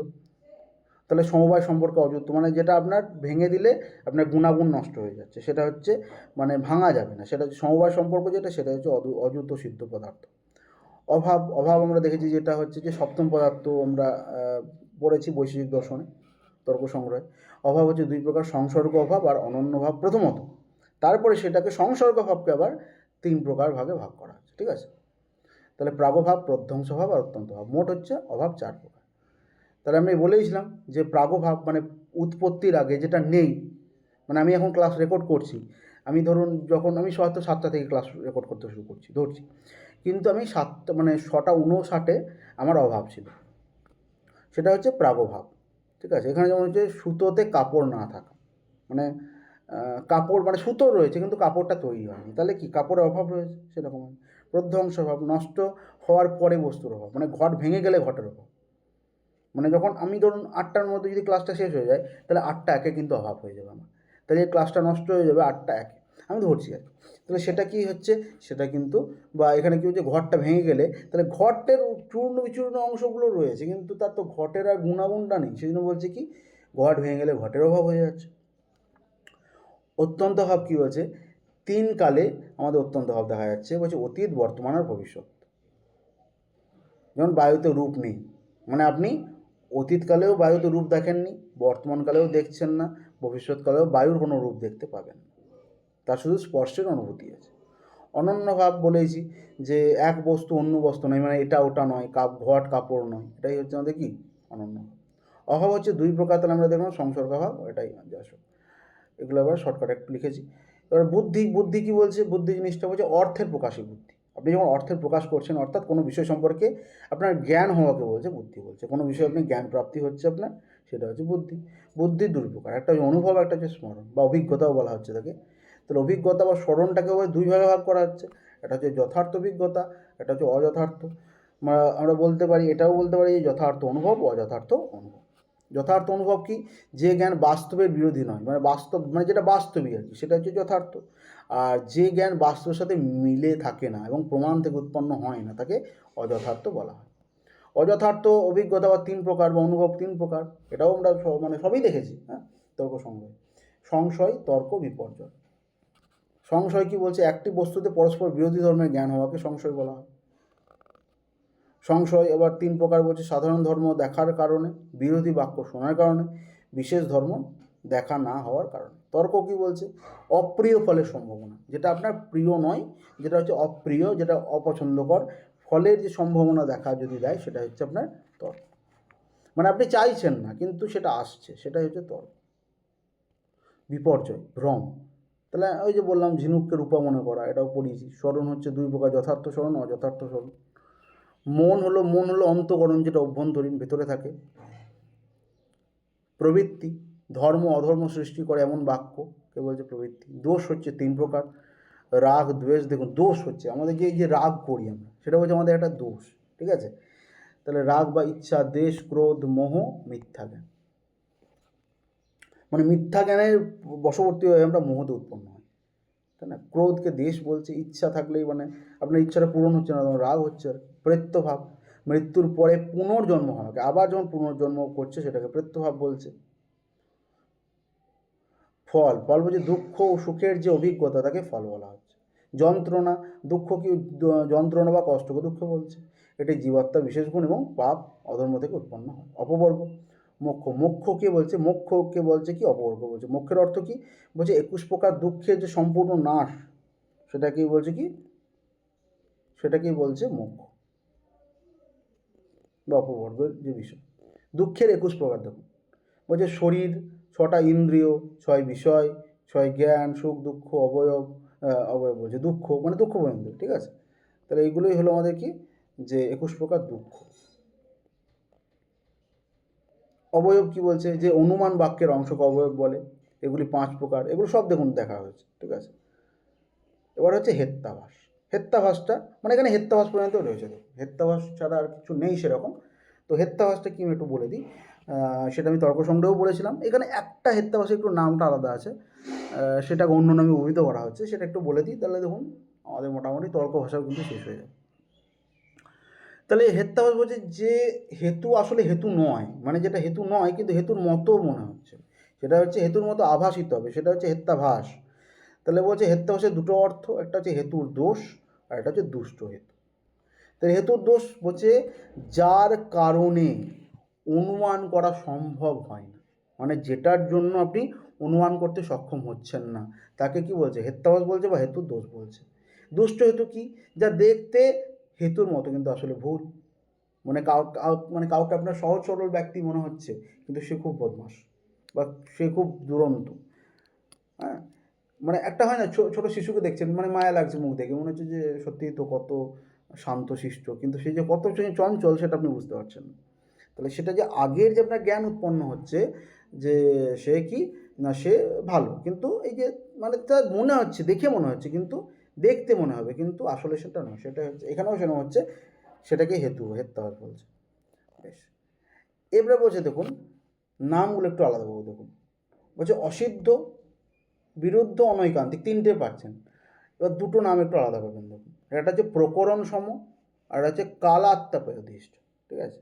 তাহলে সমবায় সম্পর্কে অযৌত, মানে যেটা আপনার ভেঙে দিলে আপনার গুণাগুণ নষ্ট হয়ে যাচ্ছে, সেটা হচ্ছে মানে ভাঙা যাবে না, সেটা হচ্ছে সমবায় সম্পর্ক, যেটা সেটা হচ্ছে অযৌত সিদ্ধ পদার্থ। অভাব, অভাব আমরা দেখেছি যেটা হচ্ছে যে সপ্তম পদার্থ, আমরা পড়েছি বৈশেষিক দর্শনে, তর্ক সংগ্রহে। অভাব হচ্ছে 2 প্রকার: সংসর্গ অভাব আর অনন্য ভাব প্রথমত। তারপরে সেটাকে সংসর্গ ভাবকে আবার 3 প্রকার ভাগে ভাগ করা হচ্ছে, ঠিক আছে? তাহলে প্রাগভাব, প্রধ্বংসভাব আর অত্যন্ত ভাব, মোট হচ্ছে অভাব 4 প্রকার। তাহলে আমি বলেইছিলাম যে প্রাগভাব মানে উৎপত্তির আগে যেটা নেই, মানে আমি এখন ক্লাস রেকর্ড করছি, আমি ধরুন যখন আমি হয়তো 7টা থেকে ক্লাস রেকর্ড করতে শুরু করছি ধরছি, কিন্তু আমি 7টা মানে 6:59 আমার অভাব ছিল, সেটা হচ্ছে প্রাগভাব, ঠিক আছে? এখানে যেমন হচ্ছে সুতোতে কাপড় না থাকা, মানে কাপড় মানে সুতো রয়েছে কিন্তু কাপড়টা তৈরি হয়নি, তাহলে কি কাপড়ের অভাব রয়েছে, সেরকম। প্রধ্বংসভাব, নষ্ট হওয়ার পরে বস্তুর অভাব, মানে ঘট ভেঙে গেলে ঘটের অভাব, মানে যখন আমি ধরুন 8টার মধ্যে যদি ক্লাসটা শেষ হয়ে যায়, তাহলে 8টা 1 কিন্তু অভাব হয়ে যাবে আমার, তাহলে এই ক্লাসটা নষ্ট হয়ে যাবে 8টা 1, আমি ধরছি আর কি। তাহলে সেটা কি হচ্ছে, সেটা কিন্তু, বা এখানে কি হচ্ছে, ঘরটা ভেঙে গেলে তাহলে ঘটের চূর্ণ বিচূর্ণ অংশগুলো রয়েছে কিন্তু তার তো ঘটের আর গুণাগুণটা নেই, সেই জন্য বলছে কি ঘট ভেঙে গেলে ঘটের অভাব হয়ে যাচ্ছে। অত্যন্ত ভাব কী বলছে, 3 কালে আমাদের অত্যন্ত ভাব দেখা যাচ্ছে, বলছে অতীত, বর্তমান আর ভবিষ্যৎ। যেমন বায়ুতে রূপ নেই, মানে আপনি অতীতকালেও বায়ুতে রূপ দেখেননি, বর্তমানকালেও দেখছেন না, ভবিষ্যৎকালেও বায়ুর কোনো রূপ দেখতে পাবেন না, তার শুধু স্পর্শের অনুভূতি আছে। অনন্য ভাব বলেছি যে এক বস্তু অন্য বস্তু নয়, মানে এটা ওটা নয়, ঘট কাপড় নয়, এটাই হচ্ছে আমাদের কি অনন্য ভাব। অভাব হচ্ছে 2 প্রকার, তাহলে আমরা দেখলাম সংসর্গভাব, এটাই আসো, এগুলো আবার শর্টকাটে একটু লিখেছি। এবার বুদ্ধি, বুদ্ধি কী বলছে, বুদ্ধি জিনিসটা বলছে অর্থের প্রকাশই বুদ্ধি। আপনি যখন অর্থের প্রকাশ করছেন, অর্থাৎ কোনো বিষয় সম্পর্কে আপনার জ্ঞান হওয়াকে বলছে বুদ্ধি বলছে, কোনো বিষয়ে আপনি জ্ঞান প্রাপ্তি হচ্ছে আপনার, সেটা হচ্ছে বুদ্ধি। বুদ্ধি 2 প্রকার, একটা হচ্ছে অনুভব, একটা হচ্ছে স্মরণ বা অভিজ্ঞতাও বলা হচ্ছে তাকে। তাহলে অভিজ্ঞতা বা স্মরণটাকেও 2 ভাগে ভাগ করা হচ্ছে, একটা হচ্ছে যথার্থ অভিজ্ঞতা, একটা হচ্ছে অযথার্থ। আমরা বলতে পারি, এটাও বলতে পারি যে যথার্থ অনুভব, অযথার্থ অনুভব। যথার্থ অনুভব কি, যে জ্ঞান বাস্তবের বিরোধী নয়, মানে বাস্তব মানে যেটা বাস্তবিক আর কি, সেটা হচ্ছে যথার্থ। আর যে জ্ঞান বাস্তবের সাথে মিলে থাকে না এবং প্রমাণ থেকে উৎপন্ন হয় না, তাকে অযথার্থ বলা হয়। অযথার্থ অভিজ্ঞতা বা 3 প্রকার বা অনুভব 3 প্রকার, এটাও আমরা মানে সবই দেখেছি, হ্যাঁ, তর্ক সংগ্রহে। সংশয়, তর্ক, বিপর্যয়। সংশয় কি বলছে, একটি বস্তুতে পরস্পর বিরোধী ধর্মের জ্ঞান হওয়াকে সংশয় বলা হয়। সংশয় আবার 3 প্রকার বলছে: সাধারণ ধর্ম দেখার কারণে, বিরোধী বাক্য শোনার কারণে, বিশেষ ধর্ম দেখা না হওয়ার কারণে। তর্ক কি বলছে, অপ্রিয় ফলের সম্ভাবনা, যেটা আপনার প্রিয় নয়, যেটা হচ্ছে অপ্রিয়, যেটা অপছন্দকর ফলের যে সম্ভাবনা দেখা যদি দেয়, সেটা হচ্ছে আপনার তর্ক, মানে আপনি চাইছেন না কিন্তু সেটা আসছে, সেটাই হচ্ছে তর্ক। বিপর্যয়, ভ্রম, তাহলে ওই যে বললাম ঝিনুককে রূপা মনে করা, এটাও পড়িয়েছি। স্মরণ হচ্ছে 2 প্রকার: যথার্থ স্মরণ, অযথার্থ স্মরণ। মন হলো অন্তঃকরণ, যেটা অভ্যন্তরীণ ভেতরে থাকে। প্রবৃত্তি, ধর্ম অধর্ম সৃষ্টি করে এমন বাক্য কে বলছে প্রবৃত্তি। দোষ হচ্ছে 3 প্রকার: রাগ, দ্বেষ। দেখুন দোষ হচ্ছে আমাদের যে রাগ করি আমরা, সেটা হচ্ছে আমাদের একটা দোষ, ঠিক আছে? তাহলে রাগ বা ইচ্ছা, দ্বেষ, ক্রোধ, মোহ, মিথ্যা জ্ঞান, মানে মিথ্যা জ্ঞানের বশবর্তী হয়ে আমরা মোহতে উৎপন্ন হয়, তাই না? ক্রোধকে দেশ বলছে, ইচ্ছা থাকলেই মানে আপনার ইচ্ছাটা পূরণ হচ্ছে না, তখন রাগ হচ্ছে। আর প্রেত্যভাব, মৃত্যুর পরে পুনর্জন্ম হওয়াকে, আবার যখন পুনর্জন্ম করছে সেটাকে প্রেত্যভাব বলছে। ফল, ফল বলছে দুঃখ ও সুখের যে অভিজ্ঞতা, তাকে ফল বলা হচ্ছে। যন্ত্রণা, দুঃখ কি, যন্ত্রণা বা কষ্টকে দুঃখ বলছে, এটি জীবাত্মার বিশেষ গুণ এবং পাপ অধর্ম থেকে উৎপন্ন হয়। অপবর্গ, মোক্ষ। মোক্ষকে বলছে, মোক্ষকে বলছে কি, অপবর্গ বলছে। মোক্ষের অর্থ কি বলছে 21 প্রকার দুঃখের যে সম্পূর্ণ নাশ, সেটাকেই বলছে কি, সেটাকেই বলছে মোক্ষ বা অপবর্গের যে বিষয়। দুঃখের 21 প্রকার দেখুন, বলছে শরীর, 6টা ইন্দ্রিয়, 6 বিষয়, 6 জ্ঞান, সুখ দুঃখ, অবয়ব, অবয়ব বলছে দুঃখ মানে দুঃখ পর্যন্ত, ঠিক আছে। তাহলে এইগুলোই হলো আমাদের কি, যে 21 প্রকার দুঃখ। অবয়ব কি বলছে, যে অনুমান বাক্যের অংশকে অবয়ব বলে, এগুলি 5 প্রকার, এগুলো সব দেখুন দেখা হয়েছে, ঠিক আছে। এবার হচ্ছে হেত্যাভাস। হেত্যাভাসটা মানে এখানে হেত্যাভাস পর্যন্ত রয়েছে, দেখুন হেত্যাভাস ছাড়া আর কিছু নেই সেরকম। তো হেত্যাভাসটা কি আমি একটু বলে দিই, সেটা আমি তর্ক সংগ্রহেও বলেছিলাম। এখানে একটা হেত্যাভাসের একটু নামটা আলাদা আছে, সেটাকে অন্য নামে অভিহিত করা হচ্ছে, সেটা একটু বলে দিই, তাহলে দেখুন আমাদের মোটামুটি তর্ক ভাষাও কিন্তু শেষ হয়ে যাবে। তাহলে হেত্যাভাস বলছে যে হেতু আসলে হেতু নয়, মানে যেটা হেতু নয় কিন্তু হেতুর মতো মনে হচ্ছে, সেটা হচ্ছে হেতুর মতো আভাসিত হবে, সেটা হচ্ছে হেত্যাভাস। তাহলে বলছে হেত্যাভাসের দুটো অর্থ, একটা হচ্ছে হেতুর দোষ আর একটা হচ্ছে দুষ্ট হেতু। তাহলে হেতুর দোষ বলছে যার কারণে অনুমান করা সম্ভব হয় না, মানে যেটার জন্য আপনি অনুমান করতে সক্ষম হচ্ছেন না, তাকে কি বলছে, হেত্যাভাস বলছে বা হেতুর দোষ বলছে। দুষ্ট হেতু কি, যা দেখতে হেতুর মতো কিন্তু আসলে ভুল, মানে মানে কাউকে আপনার সহজ সরল ব্যক্তি মনে হচ্ছে কিন্তু সে খুব বদমাশ বা সে খুব দুরন্ত। হ্যাঁ, মানে একটা হয় না, ছোট শিশুকে দেখছেন, মানে মায়া লাগছে মুখ দেখে, মনে হচ্ছে যে সত্যিই তো কত শান্ত শিষ্ট, কিন্তু সে যে কত চঞ্চল সেটা আপনি বুঝতে পারছেন না। তাহলে সেটা যে আগের যে আপনার জ্ঞান উৎপন্ন হচ্ছে যে সে কি না, সে ভালো, কিন্তু এই যে মানে তার মনে হচ্ছে, দেখে মনে হচ্ছে, কিন্তু দেখতে মনে হবে, কিন্তু আসলে সেটা নয়, সেটা হচ্ছে এখানেও সেটা হচ্ছে, সেটাকে হেত্যাভাস বলছে। বেশ, এবারে বলছে দেখুন নামগুলো একটু আলাদাভাবে দেখুন, বলছে অসিদ্ধ, বিরুদ্ধ, অনৈকান্তিক, তিনটে পাচ্ছেন। এবার দুটো নাম একটু আলাদা পাবেন দেখুন, একটা হচ্ছে প্রকরণ সম আর একটা হচ্ছে কালাত্মাপদিষ্ট, ঠিক আছে।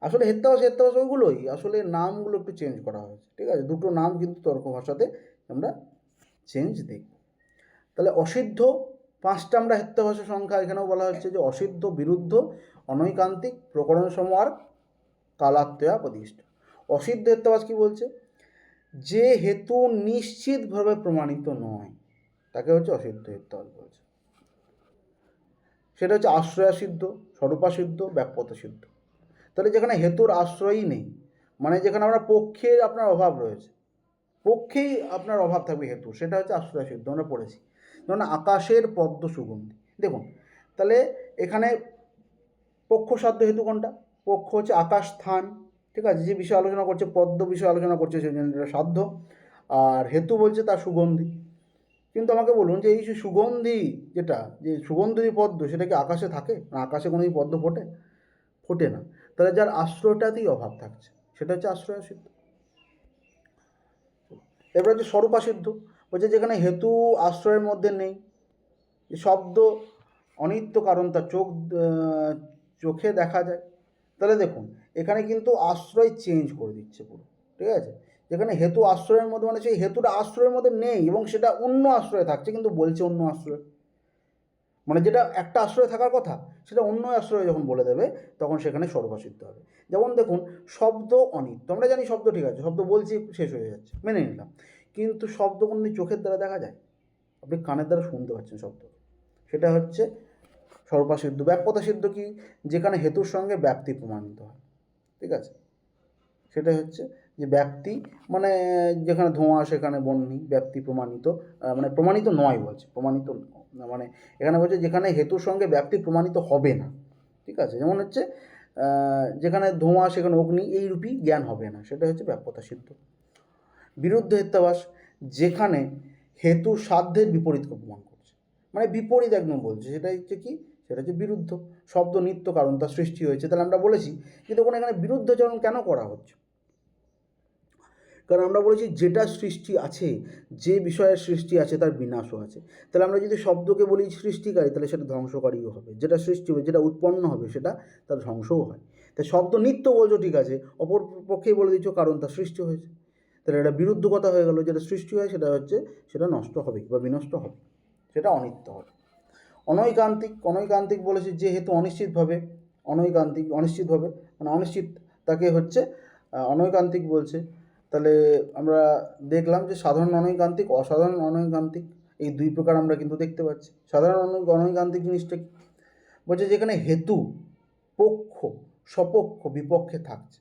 আসলে হেত্যাভাস ওইগুলোই, আসলে নামগুলো একটু চেঞ্জ করা হয়েছে, ঠিক আছে। দুটো নাম কিন্তু তর্ক ভাষাতে আমরা চেঞ্জ দেখব। তাহলে অসিদ্ধ, 5টা আমরা হেত্যাভাষা সংখ্যা এখানেও বলা হচ্ছে, যে অসিদ্ধ, বিরুদ্ধ, অনৈকান্তিক, প্রকরণ সম আর কালাত্ময়াপদিষ্ট। অসিদ্ধ হেত্যাভাস কি বলছে, যে হেতু নিশ্চিতভাবে প্রমাণিত নয় তাকে হচ্ছে অসিদ্ধ হেত্যাভাস বলছে। সেটা হচ্ছে আশ্রয়াসিদ্ধ, স্বরূপাসিদ্ধ, ব্যাপ্যতসিদ্ধ। তাহলে যেখানে হেতুর আশ্রয়ই নেই, মানে যেখানে আমরা পক্ষের আপনার অভাব রয়েছে, পক্ষেই আপনার অভাব থাকবে হেতু, সেটা হচ্ছে আশ্রয়াসিদ্ধ, আমরা পড়েছি। যেমন আকাশের পদ্ম সুগন্ধি, দেখুন তাহলে এখানে পক্ষ সাধ্য হেতু কোনটা, পক্ষ হচ্ছে আকাশ স্থান, ঠিক আছে, যে বিষয়ে আলোচনা করছে, পদ্ম বিষয়ে আলোচনা করছে, সেই জন্য এটা সাধ্য। আর হেতু বলছে তার সুগন্ধি। কিন্তু আমাকে বলুন যে এই যে সুগন্ধি, যেটা যে সুগন্ধি পদ্ম, সেটা কি আকাশে থাকে না, আকাশে কোনো পদ্ম ফোটে, ফোটে না। তাহলে যার আশ্রয়টাতেই অভাব থাকছে, সেটা হচ্ছে আশ্রয় সিদ্ধ। এবার হচ্ছে স্বরূপাসিদ্ধ, বলছে যেখানে হেতু আশ্রয়ের মধ্যে নেই, যে শব্দ অনিত্য কারণ তার চোখে দেখা যায়। তাহলে দেখুন এখানে কিন্তু আশ্রয় চেঞ্জ করে দিচ্ছে পুরো, ঠিক আছে। যেখানে হেতু আশ্রয়ের মধ্যে, মানে সেই হেতুটা আশ্রয়ের মধ্যে নেই এবং সেটা অন্য আশ্রয়ে থাকছে, কিন্তু বলছে অন্য আশ্রয়, মানে যেটা একটা আশ্রয়ে থাকার কথা সেটা অন্য আশ্রয়ে যখন বলে দেবে তখন সেখানে স্বরূপাসিদ্ধ হবে। যেমন দেখুন শব্দ অনিত্য, আমরা জানি শব্দ ঠিক আছে, শব্দ বলছি শেষ হয়ে যাচ্ছে, মেনে নিলাম, কিন্তু শব্দ কোনদিন চোখের দ্বারা দেখা যায়, আপনি কানের দ্বারা শুনতে পাচ্ছেন শব্দ, সেটা হচ্ছে স্বরূপাসিদ্ধ। ব্যাপ্যতা কি, যেখানে হেতুর সঙ্গে ব্যাপ্তি প্রমাণিত হয়, ঠিক আছে, সেটা হচ্ছে যে ব্যাপ্তি, মানে যেখানে ধোঁয়া সেখানে বহ্নি, ব্যাপ্তি প্রমাণিত, মানে প্রমাণিত নয় বলছে, প্রমাণিত মানে এখানে বলছে যেখানে হেতুর সঙ্গে ব্যাপ্তি প্রমাণিত হবে না, ঠিক আছে। যেমন হচ্ছে যেখানে ধোঁয়া সেখানে অগ্নি, এই রূপী জ্ঞান হবে না, সেটা হচ্ছে ব্যাপ্যতা সিদ্ধ। বিরুদ্ধ হেত্যাভাস, যেখানে হেতু সাধ্যের বিপরীতকে প্রমাণ করছে, মানে বিপরীত একদম বলছে, সেটা হচ্ছে কি, সেটা হচ্ছে বিরুদ্ধ। শব্দ নিত্য কারণ তার সৃষ্টি হয়েছে, তাহলে আমরা বলেছি, কিন্তু কোনো এখানে বিরুদ্ধচরণ কেন করা হচ্ছে, কারণ আমরা বলেছি যেটা সৃষ্টি আছে, যে বিষয়ের সৃষ্টি আছে তার বিনাশও আছে। তাহলে আমরা যদি শব্দকে বলি সৃষ্টিকারী, তাহলে সেটা ধ্বংসকারীও হবে, যেটা সৃষ্টি হবে, যেটা উৎপন্ন হবে, সেটা তার ধ্বংসও হয়। তাই শব্দ নিত্য বলছো ঠিক আছে, অপর পক্ষেই বলে দিচ্ছ কারণ তার সৃষ্টি হয়েছে, তাহলে এটা বিরুদ্ধ কথা হয়ে গেল, যেটা সৃষ্টি হয় সেটা হচ্ছে, সেটা নষ্ট হবে বা বিনষ্ট হবে, সেটা অনিত্য হবে। অনৈকান্তিক বলেছে যেহেতু অনিশ্চিতভাবে, অনৈকান্তিক অনিশ্চিতভাবে, মানে অনিশ্চিত, তাকে হচ্ছে অনৈকান্তিক বলছে। তাহলে আমরা দেখলাম যে সাধারণ অনৈকান্তিক, অসাধারণ অনৈকান্তিক, এই দুই প্রকার আমরা কিন্তু দেখতে পাচ্ছি। সাধারণ অনৈকান্তিক জিনিসটা কি বলছে, যেখানে হেতু পক্ষ, সপক্ষ, বিপক্ষে থাকছে,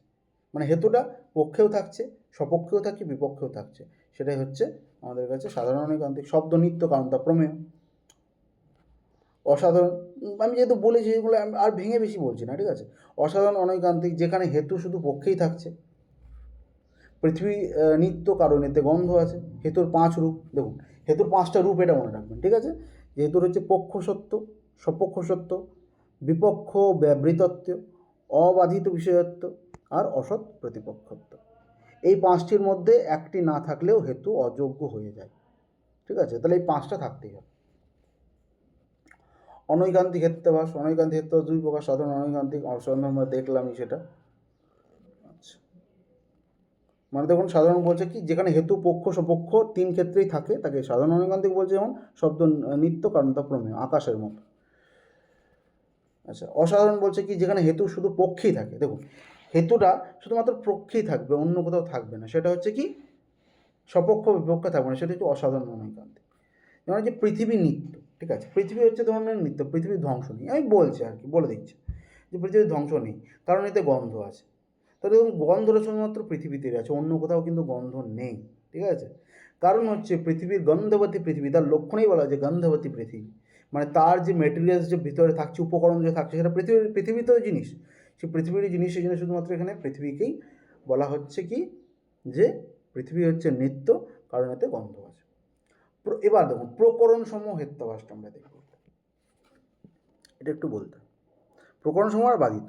মানে হেতুটা পক্ষেও থাকছে, সপক্ষেও থাকছে, বিপক্ষেও থাকছে, সেটাই হচ্ছে আমাদের কাছে সাধারণ অনৈকান্তিক। শব্দ নিত্য কারণ তা প্রমেয়। অসাধারণ, আমি যেহেতু বলেছি এগুলো আর ভেঙে বেশি বলছি না, ঠিক আছে। অসাধারণ অনৈকান্তিক, যেখানে হেতু শুধু পক্ষেই থাকছে। পৃথিবী নিত্য কারণ এতে গন্ধ আছে। হেতুর 5 রূপ, দেখুন হেতুর 5টা রূপ, এটা মনে রাখবেন, ঠিক আছে। যে হেতুর হচ্ছে পক্ষ সত্য, সপক্ষ সত্য, বিপক্ষ ব্যবৃতত্ব, অবাধিত বিষয়ত্ব আর অসৎ প্রতিপক্ষত্ব। এই 5টির মধ্যে একটি না থাকলেও হেতু অযোগ্য হয়ে যায়, ঠিক আছে। তাহলে এই 5টা থাকতেই হবে। অনৈকান্তিক হেত্যাভাস, অনৈকান্তিক হেত্যাভাস 2 প্রকার, সাধারণ অনৈকান্তিক, অসাধারণ আমরা দেখলামই সেটা। আচ্ছা, মানে দেখুন সাধারণ বলছে কি, যেখানে হেতু পক্ষ সপক্ষ 3 ক্ষেত্রেই থাকে তাকে সাধারণ অনৈকান্তিক বলছে। যেমন শব্দ নিত্য কারণ তা প্রমেয়, আকাশের মতো। আচ্ছা, অসাধারণ বলছে কি, যেখানে হেতু শুধু পক্ষেই থাকে। দেখুন হেতুটা শুধুমাত্র পক্ষেই থাকবে, অন্য কোথাও থাকবে না, সেটা হচ্ছে কি সপক্ষ বিপক্ষে থাকবে না, সেটা হচ্ছে অসাধারণ অনৈকান্তিক। যেমন হচ্ছে পৃথিবী নিত্য, ঠিক আছে। পৃথিবী হচ্ছে ধরনের নিত্য, পৃথিবীর ধ্বংস নেই, আমি বলছি আর কি, বলে দিচ্ছি যে পৃথিবীর ধ্বংস নেই, কারণ এতে গন্ধ আছে। তাহলে দেখুন গন্ধটা শুধুমাত্র পৃথিবীতে আছে, অন্য কোথাও কিন্তু গন্ধ নেই, ঠিক আছে। কারণ হচ্ছে পৃথিবীর গন্ধবতী পৃথিবী, তার লক্ষণেই বলা যায় গন্ধবতী পৃথিবী, মানে তার যে মেটেরিয়ালস যে ভিতরে থাকছে, উপকরণ যে থাকছে, সেটা পৃথিবীতে জিনিস, সেই পৃথিবীর জিনিস, সেই জন্য শুধুমাত্র এখানে পৃথিবীকেই বলা হচ্ছে কি, যে পৃথিবী হচ্ছে নিত্য কারণ এতে গন্ধ আছে। এবার দেখুন প্রকরণ সমূহ হেত্যাভাসটা আমরা দেখব, এটা একটু বলতে। প্রকরণ সমূহ আর বাধিত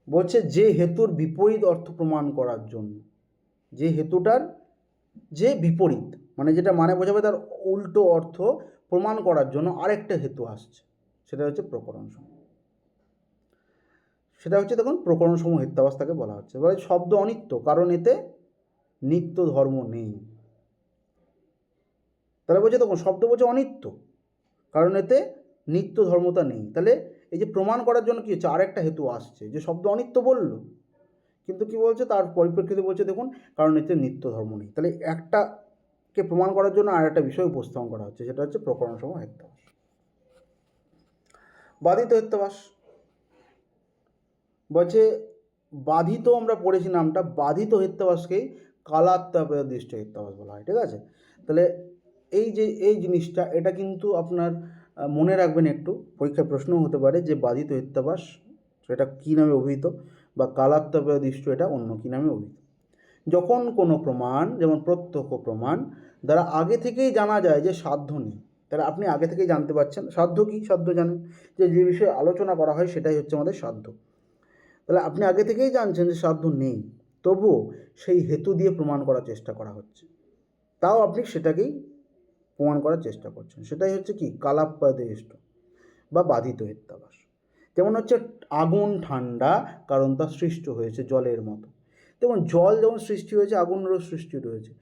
বলছে যে হেতুর বিপরীত অর্থ প্রমাণ করার জন্য, যে হেতুটার যে বিপরীত, মানে যেটা মানে বোঝাবে তার উল্টো অর্থ প্রমাণ করার জন্য আরেকটা হেতু আসছে, সেটা হচ্ছে প্রকরণ সমূহ। সেটা হচ্ছে দেখুন প্রকরণ সমূহ হেত্যাভাস তাকে বলা হচ্ছে। এবার শব্দ অনিত্য কারণ এতে নিত্য ধর্ম নেই। তাহলে বলছে দেখুন শব্দ বলছে অনিত্য কারণ এতে নিত্য ধর্মতা নেই। তাহলে এই যে প্রমাণ করার জন্য কী হচ্ছে, আরেকটা হেতু আসছে, যে শব্দ অনিত্য বলল, কিন্তু কি বলছে তার পরিপ্রেক্ষিতে বলছে দেখুন কারণ এতে নিত্য ধর্ম নেই। তাহলে একটাকে প্রমাণ করার জন্য আর একটা বিষয় উপস্থাপন করা হচ্ছে, সেটা হচ্ছে প্রকরণ সমূহ হেত্যাভাস। বাধিত হেত্যাভাস বলছে, বাধিত আমরা পড়েছি নামটা, বাধিত হেত্যাভাসকেই কালাত্যাপদৃষ্ট হেত্যাভাস বলা হয়, ঠিক আছে। তাহলে এই যে এই জিনিসটা, এটা কিন্তু আপনার মনে রাখবেন একটু, পরীক্ষায় প্রশ্নও হতে পারে যে বাধিত হেত্যাভাস সেটা কী নামে অভিহিত, বা কালাত্যাপদৃষ্ট এটা অন্য কী নামে অভিহিত। যখন কোনো প্রমাণ, যেমন প্রত্যক্ষ প্রমাণ দ্বারা আগে থেকেই জানা যায় যে সাধ্য নেই, তাহলে আপনি আগে থেকেই জানতে পারছেন সাধ্য কী, সাধ্য জানেন, যে বিষয়ে আলোচনা করা হয় সেটাই হচ্ছে আমাদের সাধ্য। তাহলে আপনি আগে থেকেই জানছেন যে সাধ্য নেই, তবুও সেই হেতু দিয়ে প্রমাণ করার চেষ্টা করা হচ্ছে, তাও আপনি সেটাকেই প্রমাণ করার চেষ্টা করছেন, সেটাই হচ্ছে কি কালাপ্যাদিষ্ট বা বাধিত হেত্যাভাস। যেমন হচ্ছে আগুন ঠান্ডা কারণ তা সৃষ্ট হয়েছে জলের মতো। দেখুন জল যেমন সৃষ্টি হয়েছে, আগুনেরও সৃষ্টি রয়েছে,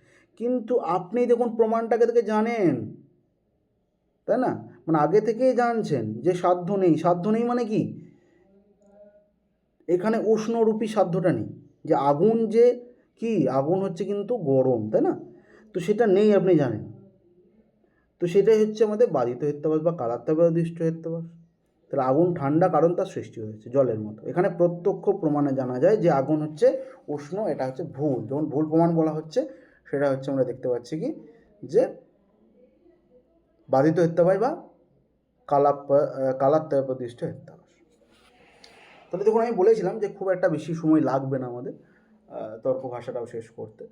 কিন্তু আপনি দেখুন প্রমাণটাকে থেকে জানেন, তাই না, মানে আগে থেকেই জানছেন যে সাধ্য নেই। সাধ্য নেই মানে কি, এখানে উষ্ণরূপী সাধ্যটা নেই, যে আগুন যে কি, আগুন হচ্ছে কিন্তু গরম, তাই না, তো সেটা নেই আপনি জানেন। তো সেটাই হচ্ছে আমাদের বাধিত হেত্যাভাস বা কালাত্যাপদৃষ্ট হেত্যাভাস। তাহলে আগুন ঠান্ডা কারণ তার সৃষ্টি হয়েছে জলের মতো, এখানে প্রত্যক্ষ প্রমাণে জানা যায় যে আগুন হচ্ছে উষ্ণ, এটা হচ্ছে ভুল। যখন ভুল প্রমাণ বলা হচ্ছে, সেটা হচ্ছে আমরা দেখতে পাচ্ছি কি, যে বাধিত হেত্যাভাস বা কালাত্যাপদৃষ্ট হেত্যাভাস। তাহলে দেখুন আমি বলেছিলাম যে খুব একটা বেশি সময় লাগবে না আমাদের তর্ক ভাষাটাও শেষ করতে।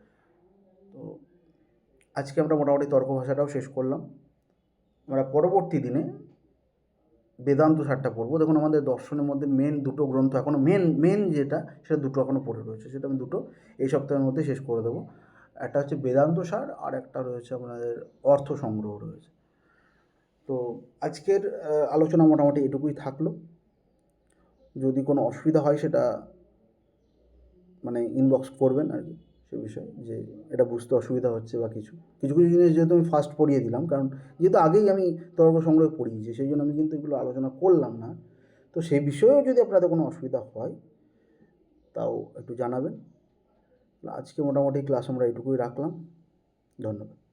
তো আজকে আমরা মোটামুটি তর্ক ভাষাটাও শেষ করলাম। আমরা পরবর্তী দিনে বেদান্ত সারটা পড়বো। দেখুন আমাদের দর্শনের মধ্যে মেন দুটো গ্রন্থ এখনও, মেন যেটা সেটা দুটো এখনও পড়ে রয়েছে, সেটা আমি দুটো এই সপ্তাহের মধ্যে শেষ করে দেবো। একটা হচ্ছে বেদান্ত সার, আর একটা রয়েছে আপনাদের অর্থ সংগ্রহ রয়েছে। তো আজকের আলোচনা মোটামুটি এটুকুই থাকলো। যদি কোনো অসুবিধা হয় সেটা মানে ইনবক্স করবেন আর কি, সে বিষয়ে যে এটা বুঝতে অসুবিধা হচ্ছে বা কিছু কিছু কিছু জিনিস যেহেতু আমি ফার্স্ট পড়িয়ে দিলাম, কারণ যেহেতু আগেই আমি তর্ক সংগ্রহ পড়িয়েছি, সেই জন্য আমি কিন্তু এগুলো আলোচনা করলাম না। তো সেই বিষয়েও যদি আপনাদের কোনো অসুবিধা হয় তাও একটু জানাবেন। আজকে মোটামুটি ক্লাস আমরা এইটুকুই রাখলাম। ধন্যবাদ।